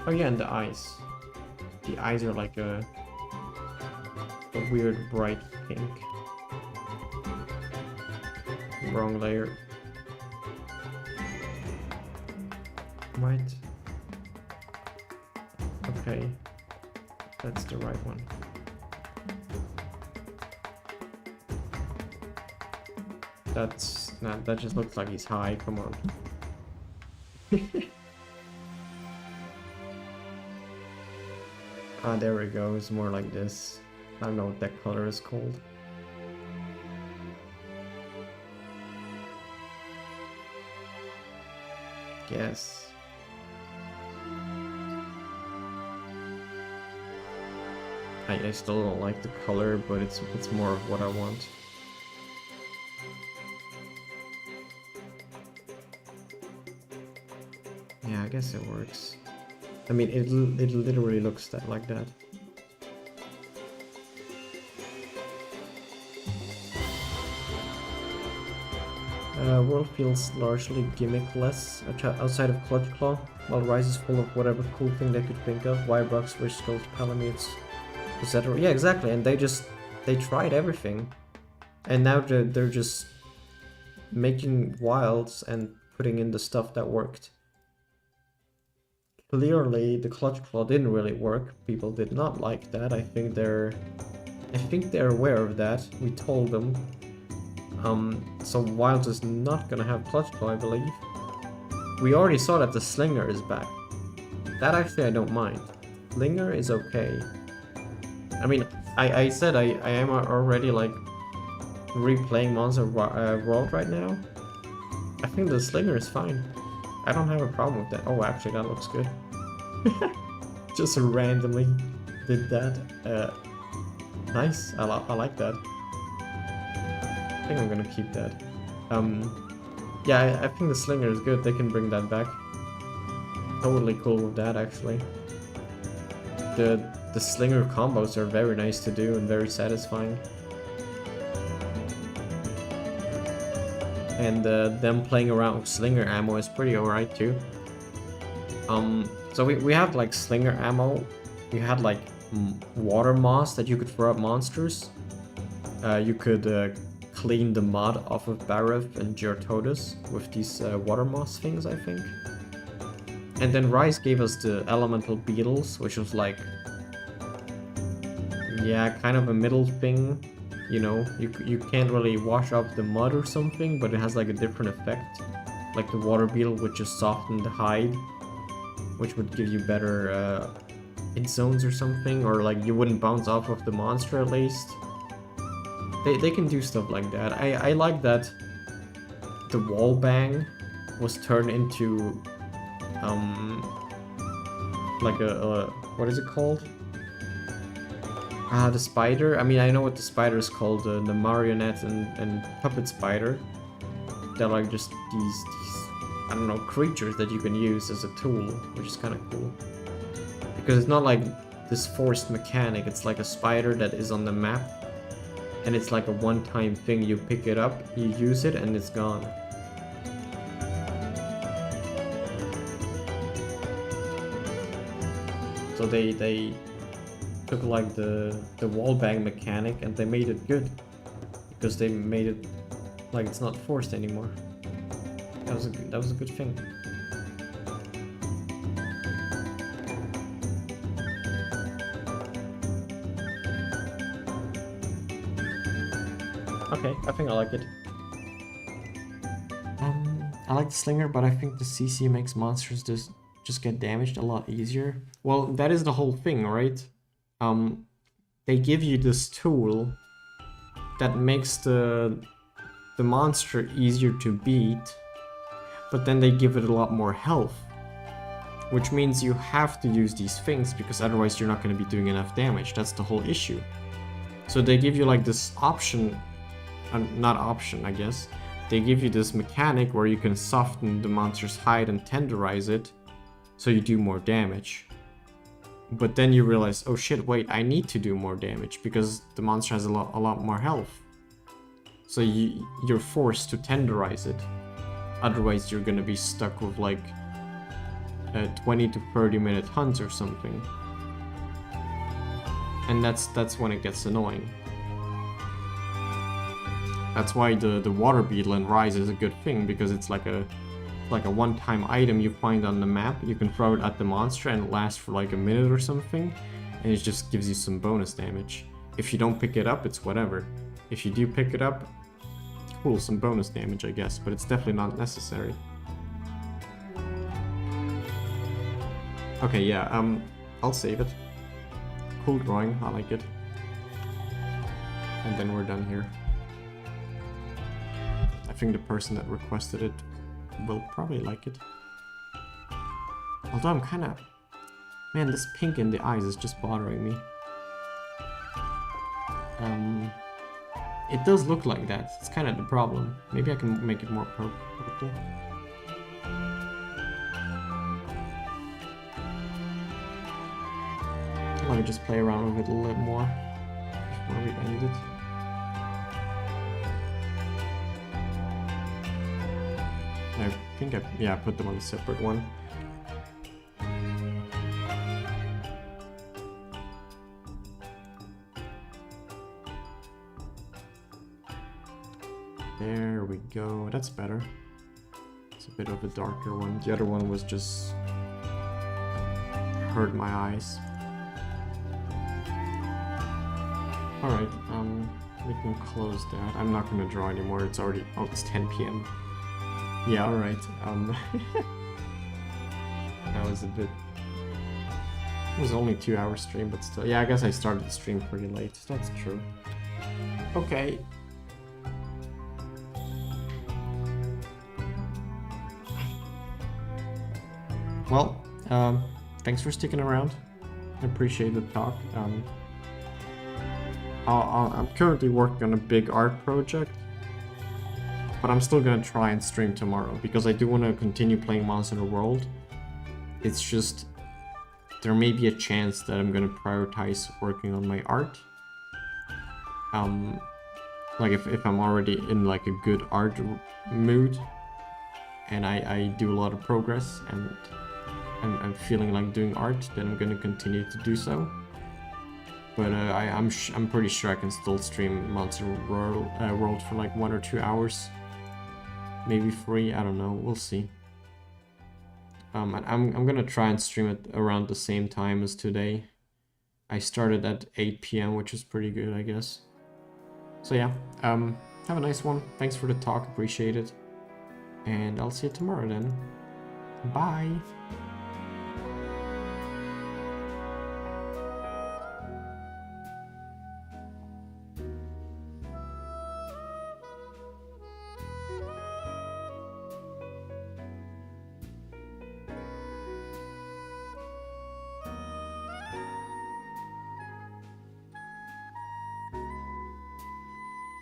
Oh yeah, and the eyes. The eyes are like a weird bright pink. Wrong layer. Right. Okay. That's the right one. That's nah, that just looks like he's high, come on. Ah, there we go, it's more like this. I don't know what that color is called. Yes. I still don't like the color, but it's more of what I want. Yeah, I guess it works. I mean, it literally looks like that. World feels largely gimmickless outside of Clutch Claw, while Rise is full of whatever cool thing they could think of. Wirebux, Wish Skulls, Palamutes, etc. Yeah, exactly, and they tried everything. And now they're just making wilds and putting in the stuff that worked. Clearly, the Clutch Claw didn't really work. People did not like that. I think they're aware of that. We told them. So Wilds is not gonna have Clutch Claw, I believe. We already saw that the Slinger is back. That actually I don't mind. Slinger is okay. I mean, I said I am already like replaying MHWorld right now. I think the Slinger is fine. I don't have a problem with that. Oh, actually, that looks good. Just randomly did that. Nice. I like that. I think I'm gonna keep that. Yeah, I think the Slinger is good. They can bring that back. Totally cool with that, actually. The Slinger combos are very nice to do and very satisfying. And them playing around with Slinger ammo is pretty alright too. So we had like Slinger ammo. We had like water moss that you could throw at monsters. You could clean the mud off of Barrev and Geortodus with these water moss things, I think. And then Rise gave us the elemental beetles, which was like, yeah, kind of a middle thing. You know, you can't really wash off the mud or something, but it has like a different effect. Like the water beetle would just soften the hide, which would give you better hit zones or something, or like you wouldn't bounce off of the monster at least. They can do stuff like that. I like that the wall bang was turned into like a what is it called? The spider. I mean, I know what the spider is called, the marionette and puppet spider. They're like just these I don't know, creatures that you can use as a tool, which is kind of cool. Because it's not like this forced mechanic, it's like a spider that is on the map. And it's like a one-time thing, you pick it up, you use it, and it's gone. So they took like the wall bang mechanic and they made it good. Because they made it like it's not forced anymore. That was a good thing. Okay, I think I like it. I like the slinger, but I think the CC makes monsters just get damaged a lot easier. Well, that is the whole thing, right? They give you this tool that makes the monster easier to beat, but then they give it a lot more health, which means you have to use these things because otherwise you're not going to be doing enough damage. That's the whole issue. So they give you like this option, not option, I guess. They give you this mechanic where you can soften the monster's hide and tenderize it so you do more damage. But then you realize, oh shit, wait, I need to do more damage because the monster has a lot more health. So you're forced to tenderize it. Otherwise you're gonna be stuck with like 20 to 30 minute hunts or something. And that's when it gets annoying. That's why the water beetle and rise is a good thing, because it's like a one-time item you find on the map. You can throw it at the monster and it lasts for like a minute or something, and it just gives you some bonus damage. If you don't pick it up, it's whatever. If you do pick it up, cool, some bonus damage I guess, but it's definitely not necessary. Okay, yeah, I'll save it. Cool drawing, I like it. And then we're done here. I think the person that requested it will probably like it. Although I'm kinda... Man, this pink in the eyes is just bothering me. It does look like that. It's kind of the problem. Maybe I can make it more purple. Let me just play around with it a little bit more before we end it. I think I put them on a separate one. There we go, that's better. It's a bit of a darker one. The other one was just hurt my eyes. Alright, we can close that. I'm not gonna draw anymore, it's already... Oh, it's 10 PM. Yeah, alright, that was a bit... It was only a 2-hour stream, but still... Yeah, I guess I started the stream pretty late, that's true. Okay. Well, thanks for sticking around. I appreciate the talk. I'm currently working on a big art project, but I'm still gonna try and stream tomorrow because I do want to continue playing MHWorld. It's just there may be a chance that I'm gonna prioritize working on my art. Like if I'm already in like a good art mood and I do a lot of progress and I'm feeling like doing art, then I'm gonna continue to do so. But I'm pretty sure I can still stream MHWorld for like 1 or 2 hours. Maybe 3, I don't know, we'll see. I'm gonna try and stream it around the same time as today. I started at 8 PM, which is pretty good, I guess. So yeah, have a nice one. Thanks for the talk, appreciate it. And I'll see you tomorrow then. Bye!